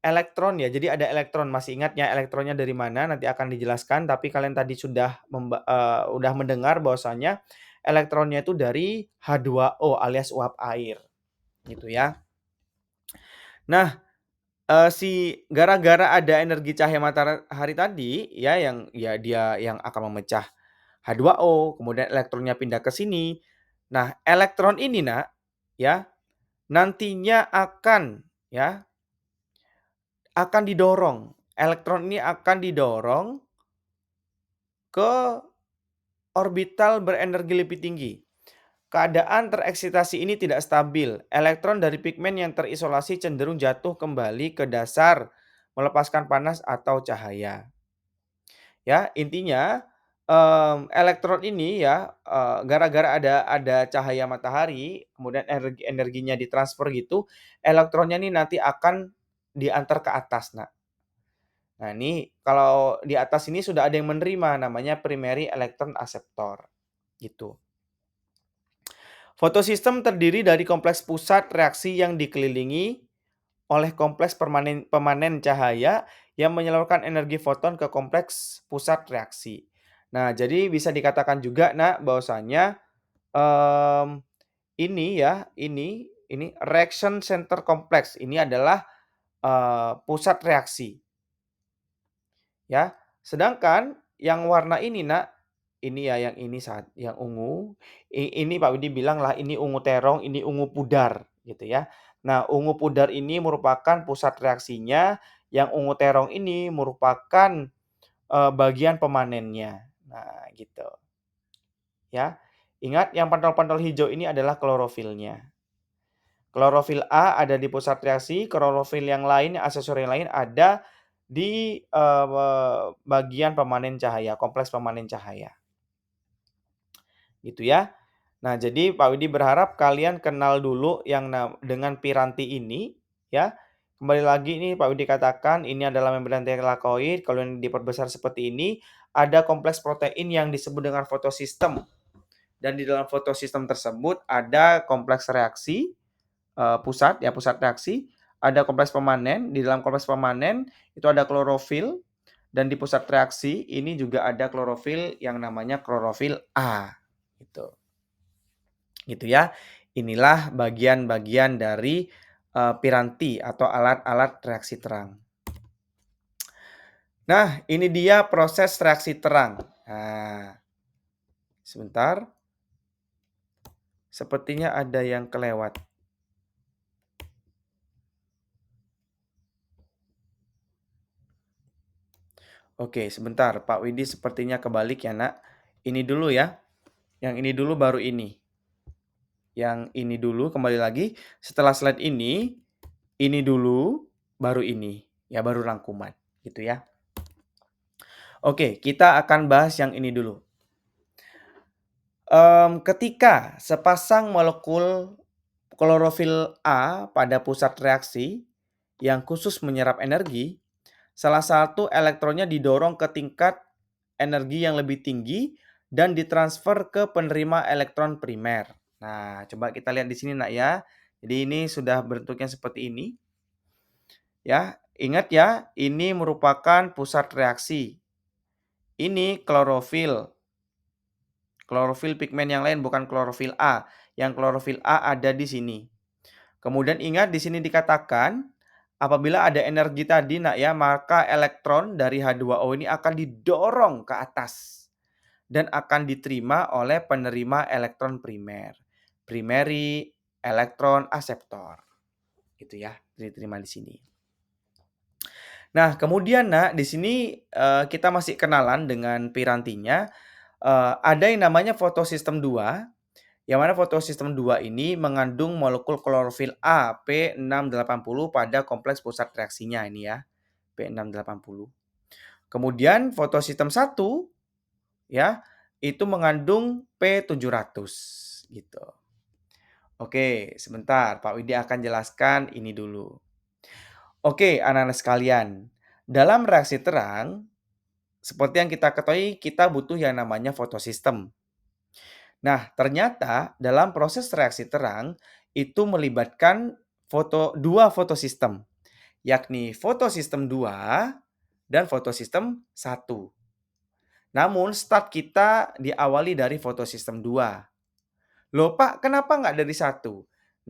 elektron ya, jadi ada elektron, masih ingat ya elektronnya dari mana, nanti akan dijelaskan, tapi kalian tadi sudah udah mendengar bahwasanya elektronnya itu dari H2O alias uap air, gitu ya. Nah, gara-gara ada energi cahaya matahari tadi ya, yang ya dia yang akan memecah H2O, kemudian elektronnya pindah ke sini. Nah, elektron ini Nak, ya, nantinya akan ya akan didorong. Elektron ini akan didorong ke orbital berenergi lebih tinggi. Keadaan tereksitasi ini tidak stabil. Elektron dari pigmen yang terisolasi cenderung jatuh kembali ke dasar, melepaskan panas atau cahaya. Ya, intinya, elektron ini ya, gara-gara ada cahaya matahari, kemudian energinya ditransfer gitu, elektronnya nih nanti akan diantar ke atas, Nak. Nah, ini kalau di atas ini sudah ada yang menerima, namanya primary electron acceptor, gitu. Fotosistem terdiri dari kompleks pusat reaksi yang dikelilingi oleh kompleks pemanen cahaya yang menyalurkan energi foton ke kompleks pusat reaksi. Nah, jadi bisa dikatakan juga, Nak, bahwasanya, mmm, ini ya, ini reaction center complex, ini adalah, pusat reaksi. Ya, sedangkan yang warna ini, Nak, ini ya yang ini yang ungu, ini Pak Widi bilang lah ini ungu terong, ini ungu pudar gitu ya. Nah, ungu pudar ini merupakan pusat reaksinya, yang ungu terong ini merupakan, bagian pemanennya. Nah, gitu ya. Ingat yang pantol-pantol hijau ini adalah klorofilnya. Klorofil A ada di pusat reaksi, klorofil yang lain, aksesori yang lain ada di, bagian pemanen cahaya, kompleks pemanen cahaya, gitu ya. Nah, jadi Pak Widi berharap kalian kenal dulu yang dengan piranti ini, ya. Kembali lagi nih Pak Widi katakan ini adalah membran thylakoid, kalau yang diperbesar seperti ini, ada kompleks protein yang disebut dengan fotosistem. Dan di dalam fotosistem tersebut ada kompleks reaksi, pusat reaksi, ada kompleks pemanen, di dalam kompleks pemanen itu ada klorofil, dan di pusat reaksi ini juga ada klorofil yang namanya klorofil A, gitu. Gitu ya. Inilah bagian-bagian dari, piranti atau alat-alat reaksi terang. Nah, ini dia proses reaksi terang. Nah, sebentar, sepertinya ada yang kelewat. Oke, sebentar, Pak Widi sepertinya kebalik ya, Nak. Ini dulu ya, yang ini dulu baru ini. Yang ini dulu kembali lagi, setelah slide ini dulu, baru ini. Ya, baru rangkuman, gitu ya. Oke, kita akan bahas yang ini dulu. Ketika sepasang molekul klorofil A pada pusat reaksi yang khusus menyerap energi, salah satu elektronnya didorong ke tingkat energi yang lebih tinggi dan ditransfer ke penerima elektron primer. Nah, coba kita lihat di sini, Nak, ya. Jadi ini sudah bentuknya seperti ini. Ya, ingat ya, ini merupakan pusat reaksi. Ini klorofil. Klorofil pigmen yang lain bukan klorofil A. Yang klorofil A ada di sini. Kemudian ingat di sini dikatakan apabila ada energi tadi, Nak, ya, maka elektron dari H2O ini akan didorong ke atas dan akan diterima oleh penerima elektron primer. Primary electron acceptor. Gitu ya, diterima di sini. Nah, kemudian, Nak, di sini kita masih kenalan dengan pirantinya. Ada yang namanya fotosistem 2, yang mana fotosistem 2 ini mengandung molekul klorofil A P680 pada kompleks pusat reaksinya ini ya, P680. Kemudian fotosistem 1 ya, itu mengandung P700 gitu. Oke, sebentar Pak Widi akan jelaskan ini dulu. Oke, anak-anak sekalian, dalam reaksi terang seperti yang kita ketahui kita butuh yang namanya fotosistem. Nah, ternyata dalam proses reaksi terang itu melibatkan dua fotosistem, yakni fotosistem 2 dan fotosistem 1. Namun start kita diawali dari fotosistem 2. Loh Pak, kenapa nggak dari 1?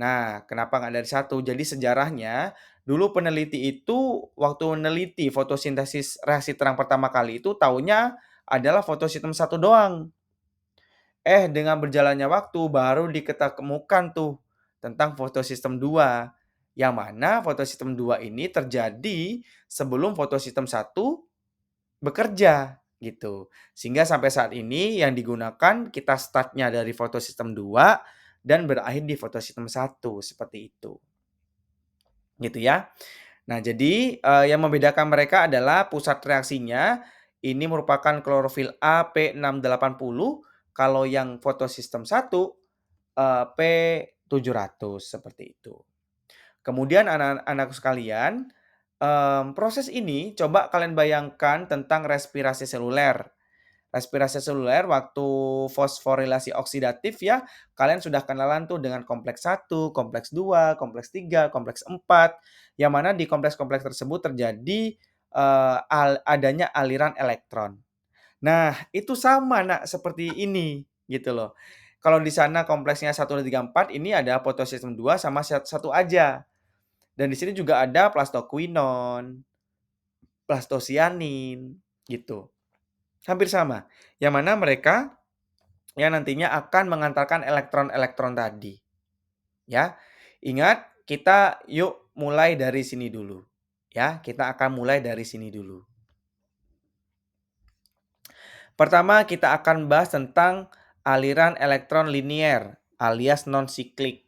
Nah, kenapa nggak dari 1? Jadi sejarahnya, dulu peneliti itu waktu meneliti fotosintesis reaksi terang pertama kali itu taunya adalah fotosistem 1 doang. Dengan berjalannya waktu baru diketemukan tuh tentang fotosistem 2. Yang mana fotosistem 2 ini terjadi sebelum fotosistem 1 bekerja, gitu. Sehingga sampai saat ini yang digunakan kita start-nya dari fotosistem 2 dan berakhir di fotosistem 1, seperti itu. Gitu ya. Nah, jadi, yang membedakan mereka adalah pusat reaksinya ini merupakan klorofil A P680, kalau yang fotosistem 1, P700, seperti itu. Kemudian anak-anakku sekalian, proses ini coba kalian bayangkan tentang respirasi seluler. Respirasi seluler waktu fosforilasi oksidatif ya, kalian sudah kenalan tuh dengan kompleks 1, kompleks 2, kompleks 3, kompleks 4, yang mana di kompleks-kompleks tersebut terjadi, adanya aliran elektron. Nah, itu sama Nak, seperti ini, gitu loh. Kalau di sana kompleksnya 1, 2, 3, 4, ini ada fotosistem 2 sama satu aja. Dan di sini juga ada plastoquinon, plastosianin, gitu. Hampir sama, yang mana mereka yang nantinya akan mengantarkan elektron-elektron tadi, ya. Ingat, kita yuk mulai dari sini dulu, ya. Kita akan mulai dari sini dulu. Pertama, kita akan bahas tentang aliran elektron linier alias non-siklik.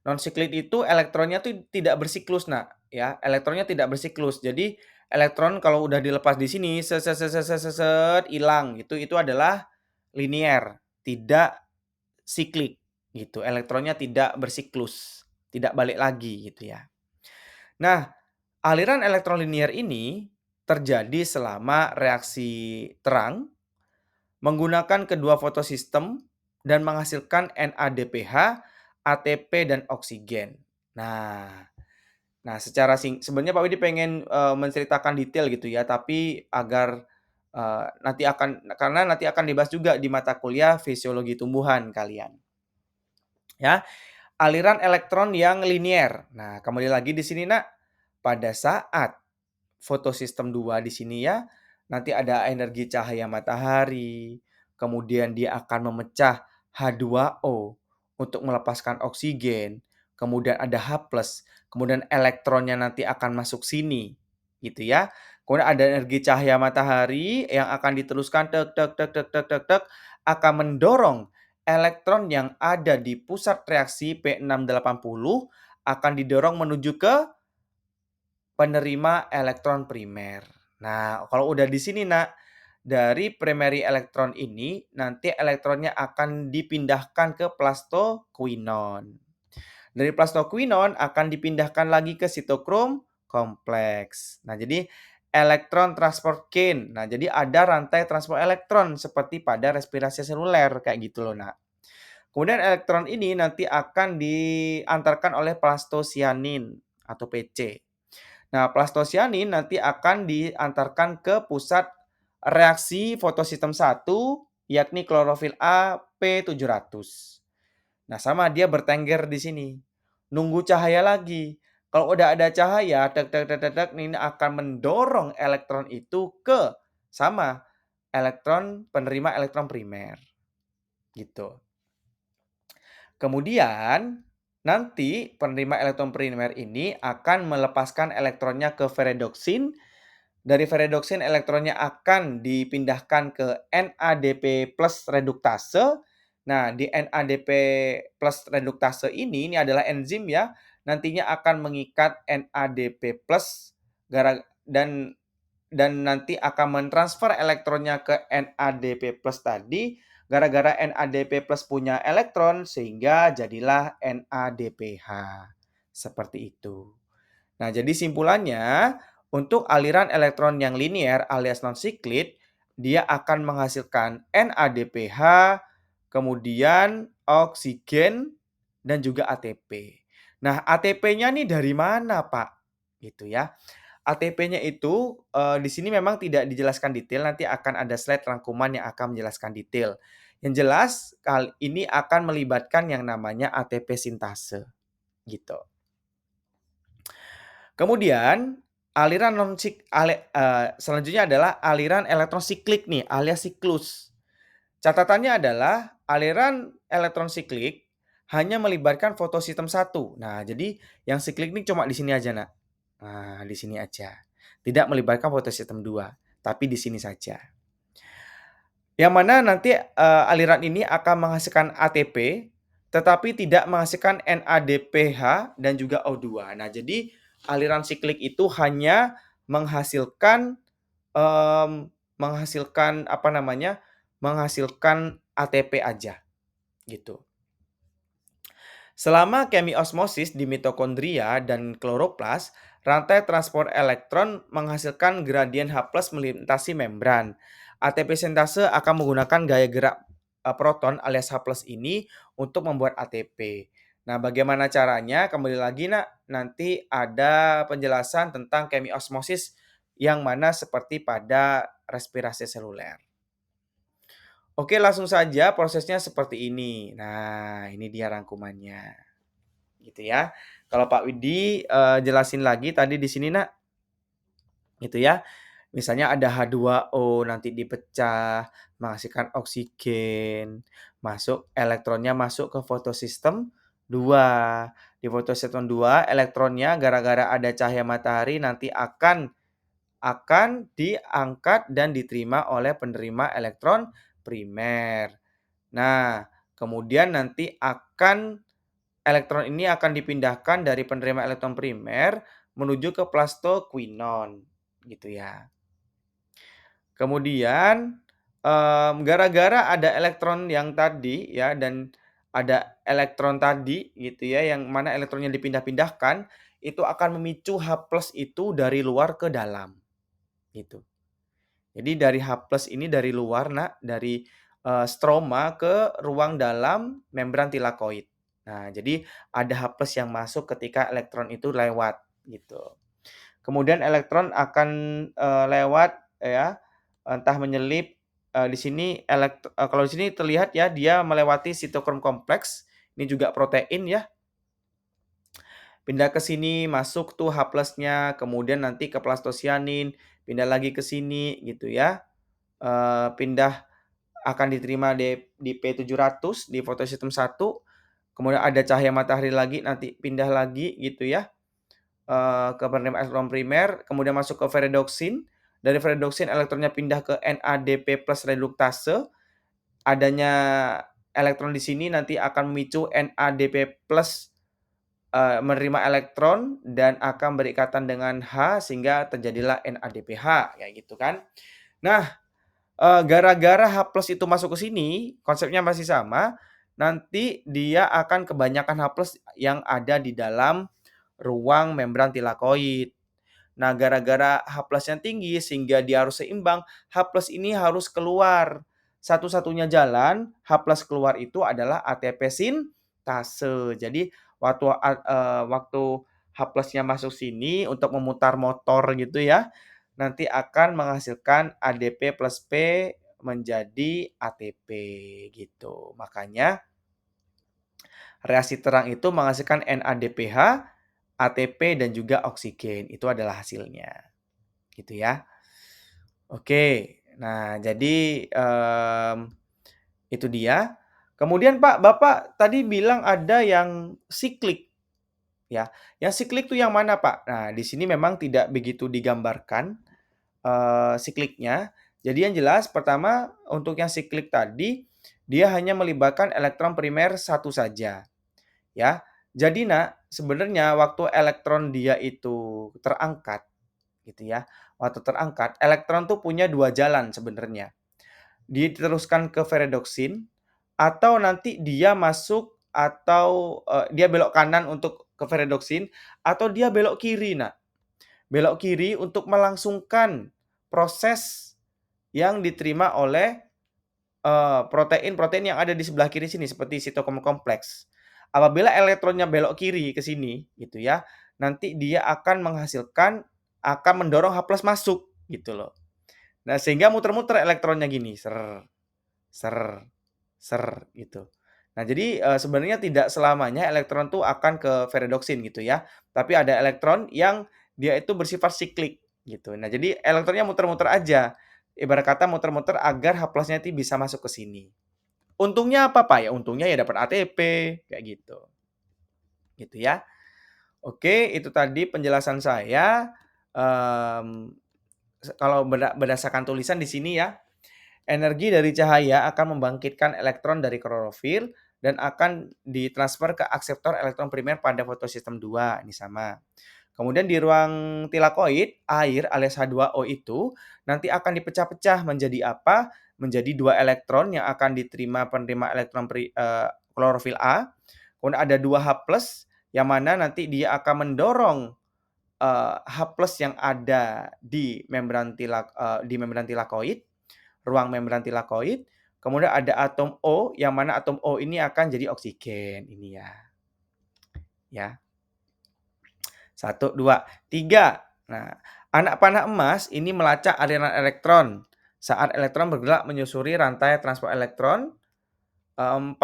Non-siklik itu elektronnya tuh tidak bersiklus, Nak, ya. Elektronnya tidak bersiklus. Jadi, elektron kalau udah dilepas di sini, hilang gitu, itu adalah linier, tidak siklik gitu. Elektronnya tidak bersiklus, tidak balik lagi gitu ya. Nah, aliran elektron linier ini terjadi selama reaksi terang menggunakan kedua fotosistem dan menghasilkan NADPH, ATP, dan oksigen. Nah nah secara sebenarnya Pak Widi pengen, menceritakan detail gitu ya, tapi agar, karena nanti akan dibahas juga di mata kuliah fisiologi tumbuhan kalian, ya. Aliran elektron yang linier. Nah, kembali lagi di sini, Nak, pada saat fotosistem 2 di sini ya, nanti ada energi cahaya matahari, kemudian dia akan memecah H2O untuk melepaskan oksigen, kemudian ada H+, kemudian elektronnya nanti akan masuk sini, gitu ya. Kemudian ada energi cahaya matahari yang akan diteruskan tek tek tek tek tek tek tek, akan mendorong elektron yang ada di pusat reaksi P680 akan didorong menuju ke penerima elektron primer. Nah, kalau udah di sini, Nak, dari primary elektron ini nanti elektronnya akan dipindahkan ke plastoquinon. Dari plastoquinon akan dipindahkan lagi ke sitokrom kompleks. Nah, jadi elektron transport chain. Nah, jadi ada rantai transport elektron seperti pada respirasi seluler kayak gitu loh, Nak. Kemudian elektron ini nanti akan diantarkan oleh plastosianin atau PC. Nah, plastosianin nanti akan diantarkan ke pusat reaksi fotosistem 1, yakni klorofil A P700. Nah, sama dia bertengger di sini. Nunggu cahaya lagi. Kalau udah ada cahaya, tek tek tek tek tek, ini akan mendorong elektron itu ke sama elektron penerima elektron primer. Gitu. Kemudian nanti penerima elektron primer ini akan melepaskan elektronnya ke ferredoksin. Dari ferredoksin elektronnya akan dipindahkan ke NADP plus reduktase. Nah, di NADP plus reduktase ini adalah enzim ya, nantinya akan mengikat NADP plus dan nanti akan mentransfer elektronnya ke NADP plus tadi, gara-gara NADP plus punya elektron sehingga jadilah NADPH. Seperti itu. Nah, jadi simpulannya, untuk aliran elektron yang linier alias non-siklit, dia akan menghasilkan NADPH, kemudian oksigen, dan juga ATP. Nah, ATP-nya nih dari mana, Pak? Gitu ya. ATP-nya itu, di sini memang tidak dijelaskan detail, nanti akan ada slide rangkuman yang akan menjelaskan detail. Yang jelas, kali ini akan melibatkan yang namanya ATP sintase, gitu. Kemudian aliran selanjutnya adalah aliran elektron siklik nih, alias siklus. Catatannya adalah aliran elektron siklik hanya melibatkan fotosistem satu. Nah, jadi yang siklik ini cuma di sini aja, Nak. Nah, di sini aja. Tidak melibatkan fotosistem 2, tapi di sini saja. Yang mana nanti, aliran ini akan menghasilkan ATP, tetapi tidak menghasilkan NADPH dan juga O2. Nah, jadi aliran siklik itu hanya menghasilkan, menghasilkan apa namanya, menghasilkan ATP aja, gitu. Selama kemiosmosis di mitokondria dan kloroplas, rantai transport elektron menghasilkan gradien H+ melintasi membran. ATP sintase akan menggunakan gaya gerak proton alias H+ ini untuk membuat ATP. Nah, bagaimana caranya? Kembali lagi, Nak, nanti ada penjelasan tentang kemiosmosis yang mana seperti pada respirasi seluler. Oke, langsung saja prosesnya seperti ini. Nah, ini dia rangkumannya. Gitu ya. Kalau Pak Widi, jelasin lagi tadi di sini, Nak, gitu ya. Misalnya ada H2O nanti dipecah, menghasilkan oksigen, elektronnya masuk ke fotosistem 2. Di fotosistem 2 elektronnya gara-gara ada cahaya matahari nanti akan diangkat dan diterima oleh penerima elektron primer. Nah, kemudian nanti elektron ini akan dipindahkan dari penerima elektron primer menuju ke plastoquinon, gitu ya. Kemudian, gara-gara ada elektron yang tadi ya dan ada elektron tadi gitu ya, yang mana elektronnya dipindah-pindahkan, itu akan memicu H+ itu dari luar ke dalam, gitu. Jadi dari H+ ini dari luar, Nak, dari, stroma ke ruang dalam membran tilakoid. Nah, jadi ada H+ yang masuk ketika elektron itu lewat, gitu. Kemudian elektron akan, lewat ya, entah menyelip, di sini kalau di sini terlihat ya, dia melewati sitokrom kompleks, ini juga protein ya, pindah ke sini, masuk tuh H+-nya, kemudian nanti ke plastosianin, pindah lagi ke sini gitu ya. Pindah akan diterima di P700 di fotosistem 1, kemudian ada cahaya matahari lagi, nanti pindah lagi gitu ya, ke penerima elektron primer, kemudian masuk ke ferredoksin, dari ferredoksin elektronnya pindah ke NADP+ reduktase, adanya elektron di sini nanti akan memicu NADP+ menerima elektron dan akan berikatan dengan H sehingga terjadilah NADPH, kayak gitu kan. Nah, gara-gara H+ itu masuk ke sini, konsepnya masih sama, nanti dia akan kebanyakan H+ yang ada di dalam ruang membran tilakoid. Nah, gara-gara H+-nya tinggi sehingga dia harus seimbang, H+ ini harus keluar. Satu-satunya jalan H+ keluar itu adalah ATP sintase. Jadi waktu H+-nya masuk sini untuk memutar motor gitu ya, nanti akan menghasilkan ADP plus P menjadi ATP gitu. Makanya reaksi terang itu menghasilkan NADPH, ATP dan juga oksigen. Itu adalah hasilnya. Gitu ya. Oke. Nah, jadi, itu dia. Kemudian Pak, Bapak tadi bilang ada yang siklik, ya. Yang siklik itu yang mana Pak? Nah, di sini memang tidak begitu digambarkan, sikliknya. Jadi yang jelas pertama untuk yang siklik tadi, dia hanya melibatkan elektron primer satu saja, ya. Jadi Nak, sebenarnya waktu elektron dia itu terangkat, gitu ya. Waktu terangkat, elektron tuh punya 2 jalan sebenarnya. Diteruskan ke ferredoksin atau nanti dia masuk atau, dia belok kanan untuk ke ferredoksin atau dia belok kiri, Nak. Belok kiri untuk melangsungkan proses yang diterima oleh, protein-protein yang ada di sebelah kiri sini seperti sitokrom kompleks. Apabila elektronnya belok kiri ke sini gitu ya, nanti dia akan mendorong H+ masuk gitu loh. Nah, sehingga muter-muter elektronnya gini, ser ser ser gitu. Nah, jadi, sebenarnya tidak selamanya elektron tuh akan ke ferredoksin gitu ya, tapi ada elektron yang dia itu bersifat siklik gitu. Nah, jadi elektronnya muter-muter aja, ibarat kata muter-muter agar H+-nya itu bisa masuk ke sini. Untungnya apa, Pak? Ya untungnya ya dapat ATP, kayak gitu. Gitu ya. Oke, itu tadi penjelasan saya, mmm, kalau berdasarkan tulisan di sini ya, energi dari cahaya akan membangkitkan elektron dari klorofil dan akan ditransfer ke akseptor elektron primer pada fotosistem 2, ini sama. Kemudian di ruang tilakoid, air alias H2O itu nanti akan dipecah-pecah menjadi apa? Menjadi 2 elektron yang akan diterima penerima elektron klorofil A. Kemudian ada 2 H+ yang mana nanti dia akan mendorong, H+ yang ada di membran tilakoid, ruang membran tilakoid. Kemudian ada atom O, yang mana atom O ini akan jadi oksigen, ini ya. Ya. 1, 2, 3. Nah, anak panah emas ini melacak aliran elektron saat elektron bergerak menyusuri rantai transport elektron. 4,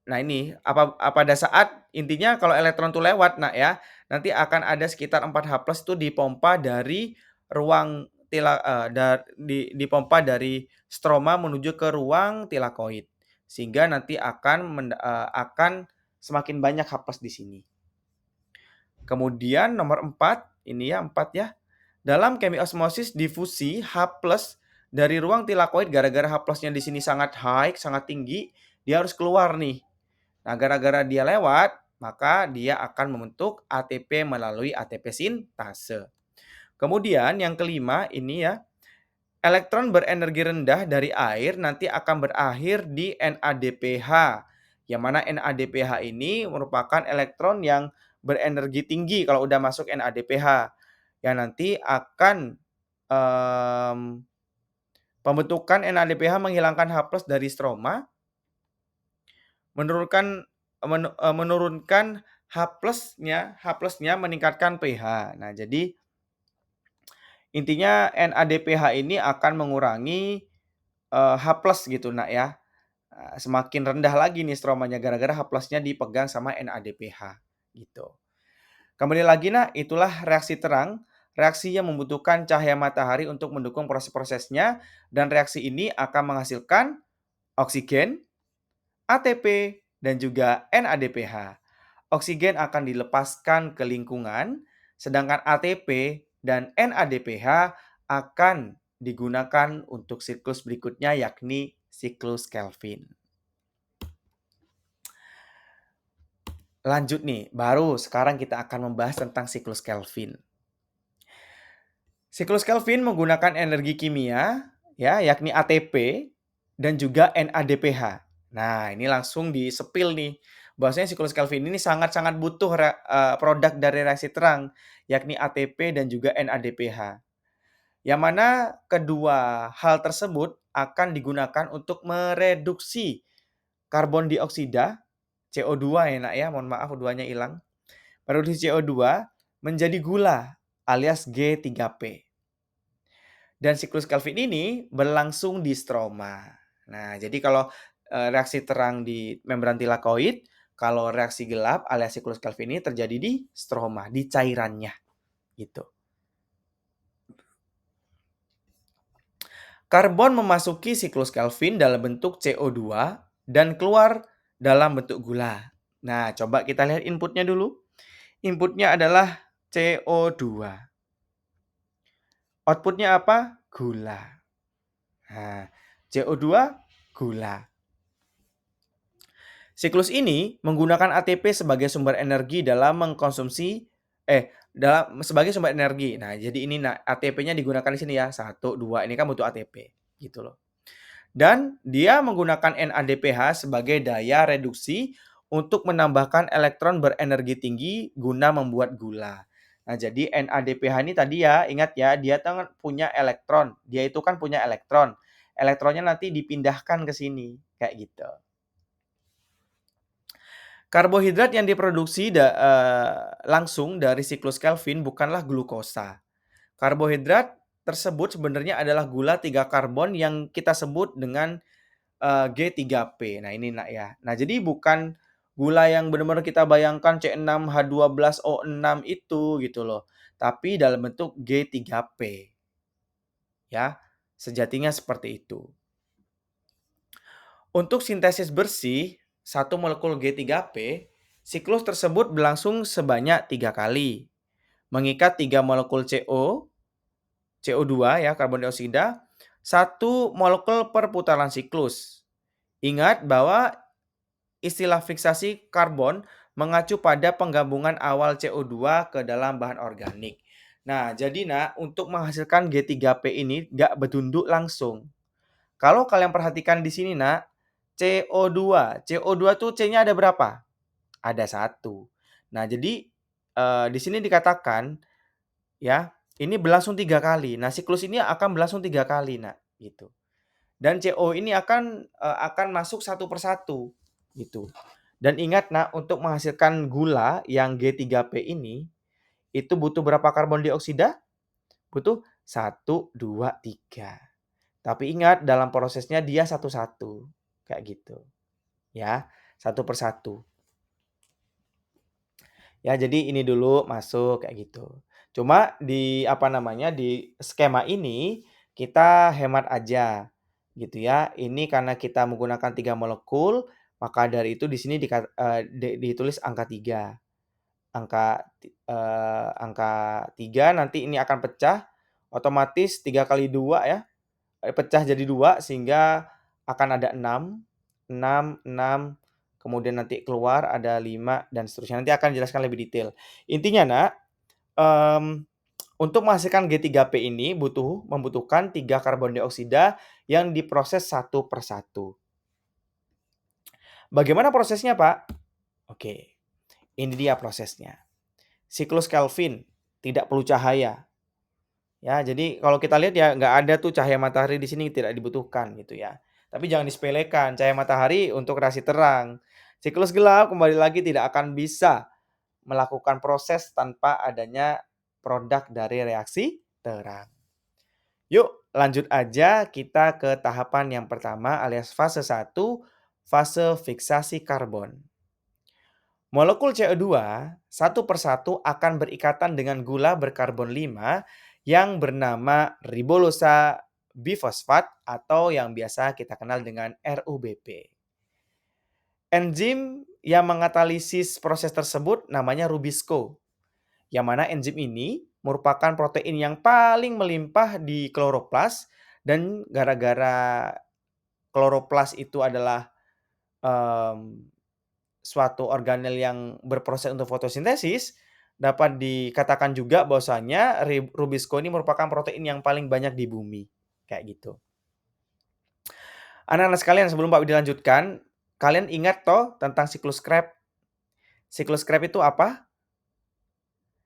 nah ini pada saat intinya kalau elektron itu lewat Nak ya, nanti akan ada sekitar 4 H+ itu dipompa dari ruang dipompa dari stroma menuju ke ruang tilakoid. Sehingga nanti akan semakin banyak H+ di sini. Kemudian nomor 4, ini ya 4 ya. Dalam kemiosmosis difusi H+ dari ruang tilakoid gara-gara H+-nya di sini sangat high, sangat tinggi, dia harus keluar nih. Nah, gara-gara dia lewat, maka dia akan membentuk ATP melalui ATP sintase. Kemudian yang kelima ini ya, elektron berenergi rendah dari air nanti akan berakhir di NADPH. Yang mana NADPH ini merupakan elektron yang berenergi tinggi kalau udah masuk NADPH. Yang nanti akan pembentukan NADPH menghilangkan H+ dari stroma, menurunkan H+-nya meningkatkan pH. Nah, jadi intinya NADPH ini akan mengurangi H+ gitu Nak ya. Semakin rendah lagi nih stromanya gara-gara H+-nya dipegang sama NADPH gitu. Kembali lagi Nak, itulah reaksi terang. Reaksi yang membutuhkan cahaya matahari untuk mendukung proses-prosesnya dan reaksi ini akan menghasilkan oksigen, ATP, dan juga NADPH. Oksigen akan dilepaskan ke lingkungan, sedangkan ATP dan NADPH akan digunakan untuk siklus berikutnya yakni siklus Kelvin. Lanjut nih, baru sekarang kita akan membahas tentang siklus Kelvin. Siklus Kelvin menggunakan energi kimia ya, yakni ATP dan juga NADPH. Nah, ini langsung di-spill nih. Bahwasanya siklus Kelvin ini sangat-sangat butuh produk dari reaksi terang, yakni ATP dan juga NADPH. Yang mana kedua hal tersebut akan digunakan untuk mereduksi karbon dioksida, CO2 ya Nak ya, mohon maaf O2-nya hilang. Mereduksi CO2 menjadi gula alias G3P. Dan siklus Kelvin ini berlangsung di stroma. Nah, jadi kalau reaksi terang di membran tilakoid, kalau reaksi gelap alias siklus Kelvin ini terjadi di stroma, di cairannya. Gitu. Karbon memasuki siklus Kelvin dalam bentuk CO2 dan keluar dalam bentuk gula. Nah, coba kita lihat inputnya dulu. Inputnya adalah CO2. Outputnya apa? Gula. Nah, CO2, gula. Siklus ini menggunakan ATP sebagai sumber energi dalam sebagai sumber energi. Nah, jadi ini ATP-nya digunakan di sini ya. 1, 2, ini kan butuh ATP gitu loh. Dan dia menggunakan NADPH sebagai daya reduksi untuk menambahkan elektron berenergi tinggi guna membuat gula. Nah, jadi NADPH ini tadi ya, ingat ya, dia kan punya elektron. Dia itu kan punya elektron. Elektronnya nanti dipindahkan ke sini, kayak gitu. Karbohidrat yang diproduksi langsung dari siklus Kelvin bukanlah glukosa. Karbohidrat tersebut sebenarnya adalah gula 3 karbon yang kita sebut dengan G3P. Nah, ini Nak ya. Nah, jadi bukan gula yang benar-benar kita bayangkan C6H12O6 itu gitu loh. Tapi dalam bentuk G3P. Ya. Sejatinya seperti itu. Untuk sintesis bersih, satu molekul G3P, siklus tersebut berlangsung sebanyak 3 kali. Mengikat 3 molekul CO2 ya, karbon dioksida, satu molekul per putaran siklus. Ingat bahwa istilah fiksasi karbon mengacu pada penggabungan awal CO2 ke dalam bahan organik. Nah, jadi untuk menghasilkan G3P ini nggak bertunduk langsung. Kalau kalian perhatikan di sini CO2. CO2 tuh C-nya ada berapa? Ada satu. Nah, jadi di sini dikatakan ya, ini berlangsung 3 kali. Nah, siklus ini akan berlangsung 3 kali, gitu. Dan CO ini akan masuk satu persatu, gitu. Dan ingat, untuk menghasilkan gula yang G3P ini, itu butuh berapa karbon dioksida? Butuh satu, 2, 3. Tapi ingat dalam prosesnya dia satu-satu, kayak gitu. Ya, satu persatu. Ya, jadi ini dulu masuk kayak gitu. Cuma di skema ini kita hemat aja gitu ya. Ini karena kita menggunakan 3 molekul, maka dari itu di sini ditulis angka 3. Angka 3 nanti ini akan pecah, otomatis 3 kali 2 ya, pecah jadi 2 sehingga akan ada 6, 6, 6, kemudian nanti keluar ada 5 dan seterusnya. Nanti akan dijelaskan lebih detail. Intinya mmm, untuk menghasilkan G3P ini membutuhkan 3 karbon dioksida yang diproses satu persatu. Bagaimana prosesnya, Pak? Oke, ini dia prosesnya. Siklus Kelvin, tidak perlu cahaya. Ya, jadi kalau kita lihat ya nggak ada tuh cahaya matahari di sini tidak dibutuhkan gitu ya. Tapi jangan disepelekan, cahaya matahari untuk reaksi terang. Siklus gelap kembali lagi tidak akan bisa melakukan proses tanpa adanya produk dari reaksi terang. Yuk lanjut aja kita ke tahapan yang pertama alias fase 1, fase fiksasi karbon. Molekul CO2 satu persatu akan berikatan dengan gula berkarbon 5 yang bernama ribolosa bifosfat atau yang biasa kita kenal dengan RUBP. Enzim yang mengatalisis proses tersebut namanya Rubisco. Yang mana enzim ini merupakan protein yang paling melimpah di kloroplas dan gara-gara kloroplas itu adalah suatu organel yang berproses untuk fotosintesis, dapat dikatakan juga bahwasanya Rubisco ini merupakan protein yang paling banyak di bumi, kayak gitu. Anak-anak sekalian sebelum Pak Widi lanjutkan, kalian ingat toh tentang siklus Krebs? Siklus Krebs itu apa?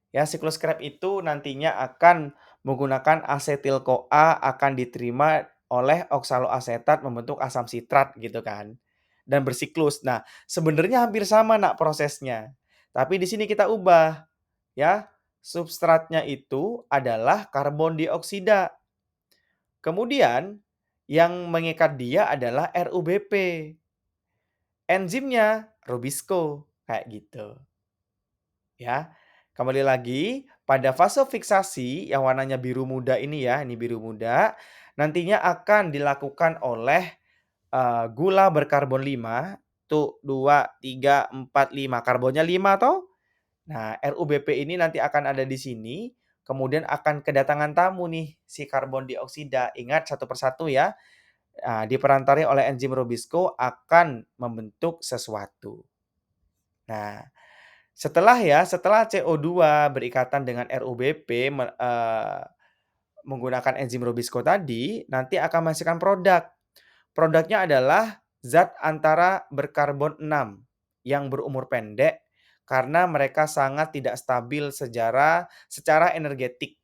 Ya, siklus Krebs itu nantinya akan menggunakan asetil-CoA akan diterima oleh oksaloasetat membentuk asam sitrat gitu kan. Dan bersiklus. Nah, sebenarnya hampir sama prosesnya. Tapi di sini kita ubah ya. Substratnya itu adalah karbon dioksida. Kemudian yang mengikat dia adalah RUBP. Enzimnya Rubisco kayak gitu. Ya. Kembali lagi, pada fase fiksasi yang warnanya biru muda ini ya, ini biru muda, nantinya akan dilakukan oleh gula berkarbon 5, tuh 2, 3, 4, 5, karbonnya 5 toh. Nah, RUBP ini nanti akan ada di sini, kemudian akan kedatangan tamu nih, si karbon dioksida. Ingat satu persatu ya, diperantarai oleh enzim Rubisco akan membentuk sesuatu. Nah, setelah CO2 berikatan dengan RUBP menggunakan enzim Rubisco tadi, nanti akan menghasilkan produk. Produknya adalah zat antara berkarbon 6 yang berumur pendek karena mereka sangat tidak stabil secara energetik.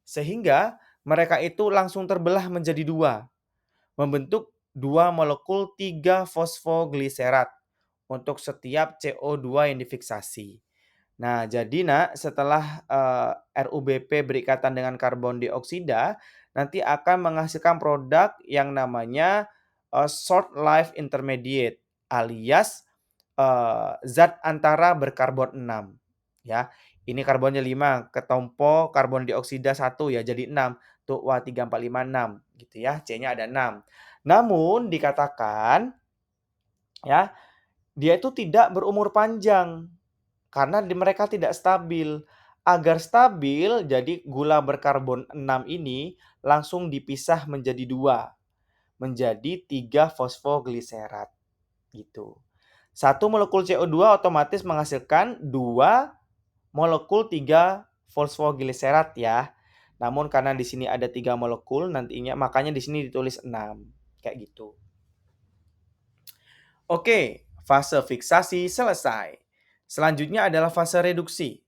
Sehingga mereka itu langsung terbelah menjadi dua, membentuk 2 molekul 3 fosfogliserat untuk setiap CO2 yang difiksasi. Nah, jadi setelah RUBP berikatan dengan karbon dioksida, nanti akan menghasilkan produk yang namanya short life intermediate alias zat antara berkarbon 6 ya. Ini karbonnya 5 ketompo karbon dioksida 1 ya jadi 6. Tuh, wah 3, 4, 5, 6 gitu ya. C-nya ada 6. Namun dikatakan ya, dia itu tidak berumur panjang karena mereka tidak stabil. Agar stabil, jadi gula berkarbon 6 ini langsung dipisah menjadi dua, menjadi 3 fosfogliserat gitu. Satu molekul CO2 otomatis menghasilkan 2 molekul 3 fosfogliserat ya. Namun karena di sini ada 3 molekul nantinya makanya di sini ditulis 6 kayak gitu. Oke, fase fiksasi selesai. Selanjutnya adalah fase reduksi.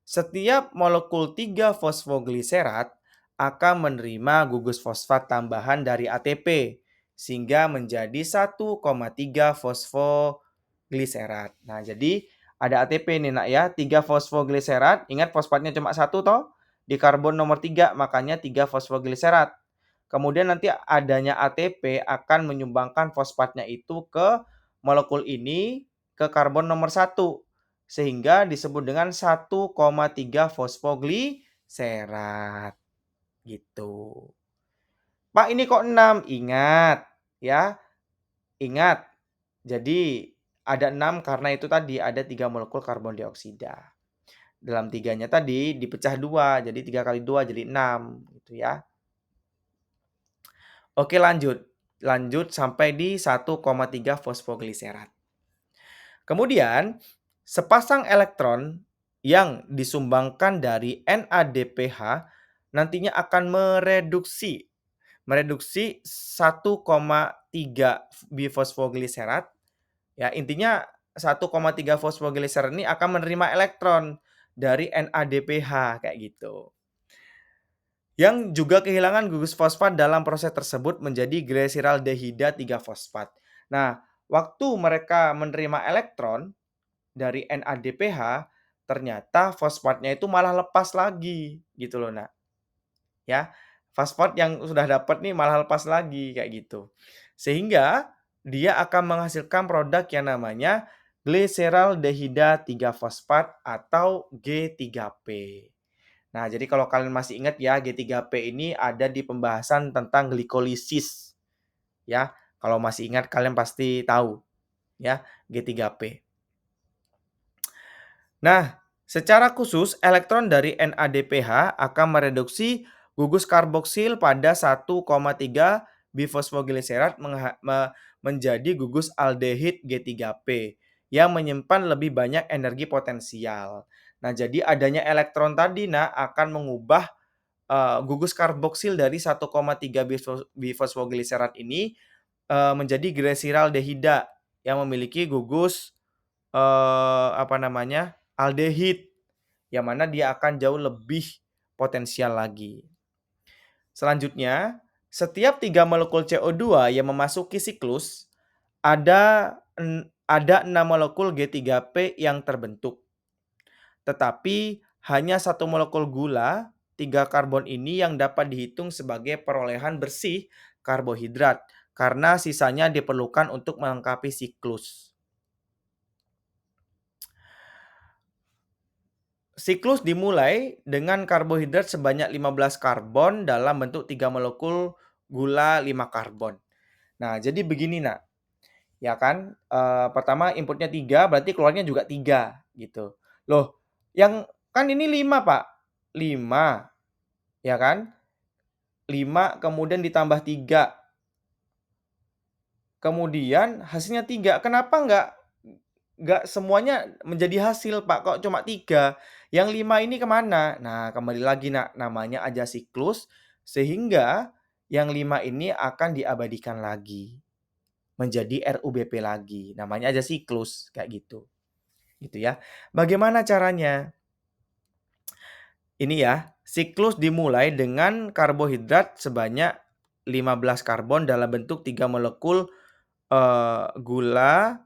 Setiap molekul 3 fosfogliserat akan menerima gugus fosfat tambahan dari ATP sehingga menjadi 1,3 fosfogliserat. Nah, jadi ada ATP nih nak ya, 3 fosfogliserat. Ingat fosfatnya cuma satu toh? Di karbon nomor 3 makanya 3 fosfogliserat. Kemudian nanti adanya ATP akan menyumbangkan fosfatnya itu ke molekul ini ke karbon nomor 1 sehingga disebut dengan 1,3 fosfogliserat gitu. Pak ini kok 6? Ingat ya, ingat. Jadi ada 6 karena itu tadi ada 3 molekul karbon dioksida. Dalam tiganya tadi dipecah 2, jadi 3 kali 2 jadi 6 gitu ya. Oke lanjut. Lanjut sampai di 1,3 fosfogliserat. Kemudian sepasang elektron yang disumbangkan dari NADPH nantinya akan mereduksi 1,3 bifosfogliserat. Ya, intinya 1,3 fosfogliserat ini akan menerima elektron dari NADPH kayak gitu. Yang juga kehilangan gugus fosfat dalam proses tersebut menjadi glisiraldehida 3-fosfat. Nah, waktu mereka menerima elektron dari NADPH, ternyata fosfatnya itu malah lepas lagi gitu loh, Nak. Ya, fosfat yang sudah dapat nih malah lepas lagi kayak gitu. Sehingga dia akan menghasilkan produk yang namanya glisiraldehida 3-fosfat atau G3P. Nah, jadi kalau kalian masih ingat ya, G3P ini ada di pembahasan tentang glikolisis. Ya, kalau masih ingat kalian pasti tahu ya, G3P. Nah, secara khusus elektron dari NADPH akan mereduksi gugus karboksil pada 1,3 bifosfogliserat menjadi gugus aldehid G3P yang menyimpan lebih banyak energi potensial. Nah, jadi adanya elektron tadi akan mengubah gugus karboksil dari 1,3 bifosfogliserat ini menjadi glisiraldehida yang memiliki gugus aldehid yang mana dia akan jauh lebih potensial lagi. Selanjutnya, setiap 3 molekul CO2 yang memasuki siklus ada 6 molekul G3P yang terbentuk. Tetapi hanya 1 molekul gula, 3 karbon ini yang dapat dihitung sebagai perolehan bersih karbohidrat karena sisanya diperlukan untuk melengkapi siklus. Siklus dimulai dengan karbohidrat sebanyak 15 karbon dalam bentuk 3 molekul gula 5 karbon. Nah, jadi begini nak, ya kan? Pertama inputnya 3, berarti keluarnya juga 3 gitu. Loh, yang kan ini 5 Pak. 5, ya kan? 5 kemudian ditambah 3. Kemudian hasilnya 3. Kenapa nggak semuanya menjadi hasil Pak, kok cuma 3? Yang 5 ini kemana? Nah, kembali lagi nak, namanya aja siklus, sehingga yang 5 ini akan diabadikan lagi, menjadi RUBP lagi. Namanya aja siklus, kayak gitu. Gitu ya. Bagaimana caranya? Ini ya, siklus dimulai dengan karbohidrat sebanyak 15 karbon dalam bentuk 3 molekul gula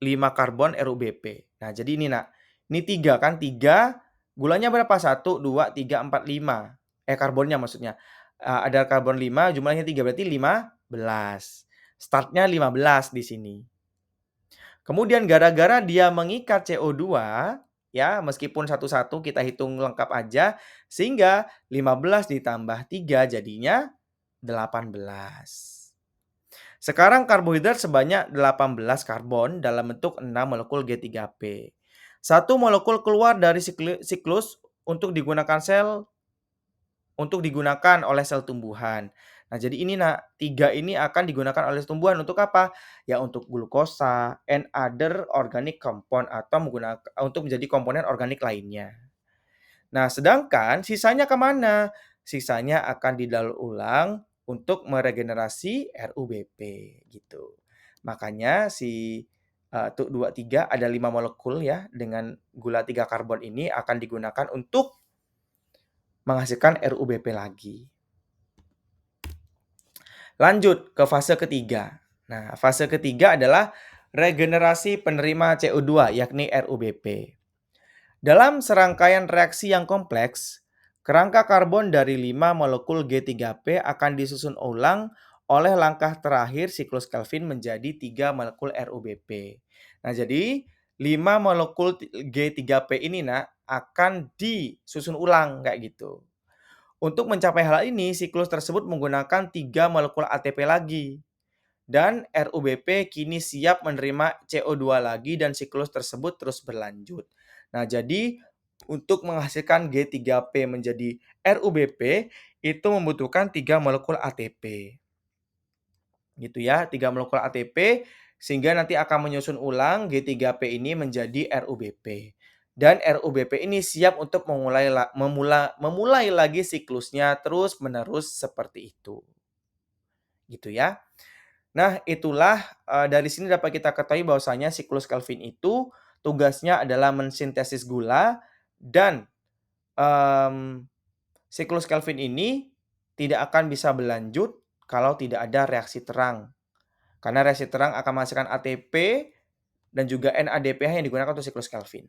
5 karbon RUBP. Nah, jadi ini nak, ini 3 kan, 3 gulanya berapa? 1, 2, 3, 4, 5. Karbonnya maksudnya. Ada karbon 5, jumlahnya 3, berarti 15. Startnya 15 di sini. Kemudian gara-gara dia mengikat CO2, ya meskipun satu-satu kita hitung lengkap aja, sehingga 15 ditambah 3 jadinya 18. Sekarang karbohidrat sebanyak 18 karbon dalam bentuk 6 molekul G3P. Satu molekul keluar dari siklus untuk digunakan oleh sel tumbuhan. Nah, jadi ini Nak, 3 ini akan digunakan oleh tumbuhan untuk apa? Ya untuk glukosa and other organic compound atau untuk menjadi komponen organik lainnya. Nah, sedangkan sisanya ke mana? Sisanya akan didaur ulang untuk meregenerasi RUBP gitu. Makanya si TUK 23 ada 5 molekul ya dengan gula 3 karbon ini akan digunakan untuk menghasilkan RUBP lagi. Lanjut ke fase ketiga. Nah, fase ketiga adalah regenerasi penerima CO2 yakni RUBP. Dalam serangkaian reaksi yang kompleks, kerangka karbon dari 5 molekul G3P akan disusun ulang oleh langkah terakhir siklus Kelvin menjadi 3 molekul RUBP. Nah, jadi 5 molekul G3P ini akan disusun ulang kayak gitu. Untuk mencapai hal ini, siklus tersebut menggunakan 3 molekul ATP lagi. Dan RUBP kini siap menerima CO2 lagi dan siklus tersebut terus berlanjut. Nah, jadi untuk menghasilkan G3P menjadi RUBP itu membutuhkan 3 molekul ATP. Gitu ya, 3 molekul ATP sehingga nanti akan menyusun ulang G3P ini menjadi RUBP. Dan RUBP ini siap untuk memulai lagi siklusnya terus-menerus seperti itu. Gitu ya. Nah, itulah dari sini dapat kita ketahui bahwasanya siklus Kelvin itu tugasnya adalah mensintesis gula dan siklus Kelvin ini tidak akan bisa berlanjut kalau tidak ada reaksi terang. Karena reaksi terang akan menghasilkan ATP dan juga NADPH yang digunakan untuk siklus Kelvin.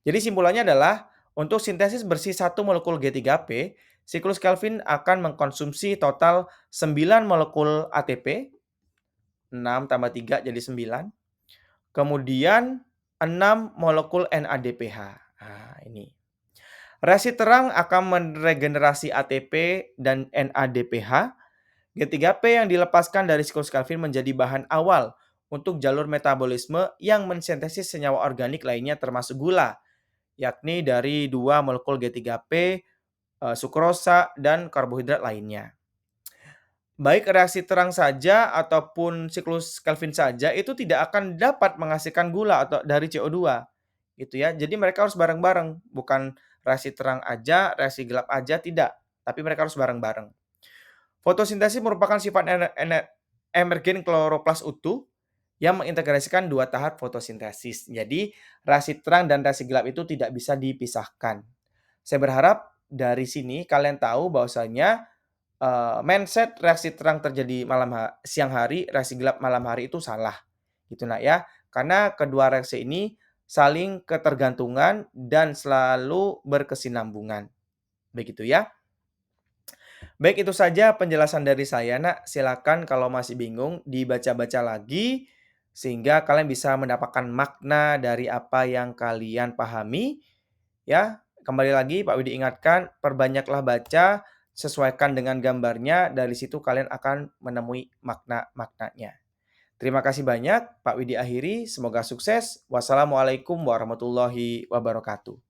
Jadi simpulannya adalah untuk sintesis bersih 1 molekul G3P, siklus Kelvin akan mengkonsumsi total 9 molekul ATP, 6 tambah 3 jadi 9. Kemudian 6 molekul NADPH. Nah, ini. Reaksi terang akan meregenerasi ATP dan NADPH. G3P yang dilepaskan dari siklus Kelvin menjadi bahan awal untuk jalur metabolisme yang mensintesis senyawa organik lainnya termasuk gula, yakni dari 2 molekul G3P, sukrosa, dan karbohidrat lainnya. Baik reaksi terang saja ataupun siklus Kelvin saja itu tidak akan dapat menghasilkan gula atau dari CO2 gitu ya. Jadi mereka harus bareng-bareng, bukan reaksi terang aja, reaksi gelap aja tidak, tapi mereka harus bareng-bareng. Fotosintesis merupakan sifat emergen kloroplas utuh yang mengintegrasikan dua tahap fotosintesis. Jadi reaksi terang dan reaksi gelap itu tidak bisa dipisahkan. Saya berharap dari sini kalian tahu bahwasanya mindset reaksi terang terjadi siang hari, reaksi gelap malam hari itu salah. Gitu Nak ya. Karena kedua reaksi ini saling ketergantungan dan selalu berkesinambungan. Begitu ya. Baik itu saja penjelasan dari saya Nak. Silakan kalau masih bingung dibaca-baca lagi sehingga kalian bisa mendapatkan makna dari apa yang kalian pahami. Ya, kembali lagi Pak Widi ingatkan, perbanyaklah baca, sesuaikan dengan gambarnya, dari situ kalian akan menemui makna-maknanya. Terima kasih banyak, Pak Widi akhiri, semoga sukses. Wassalamualaikum warahmatullahi wabarakatuh.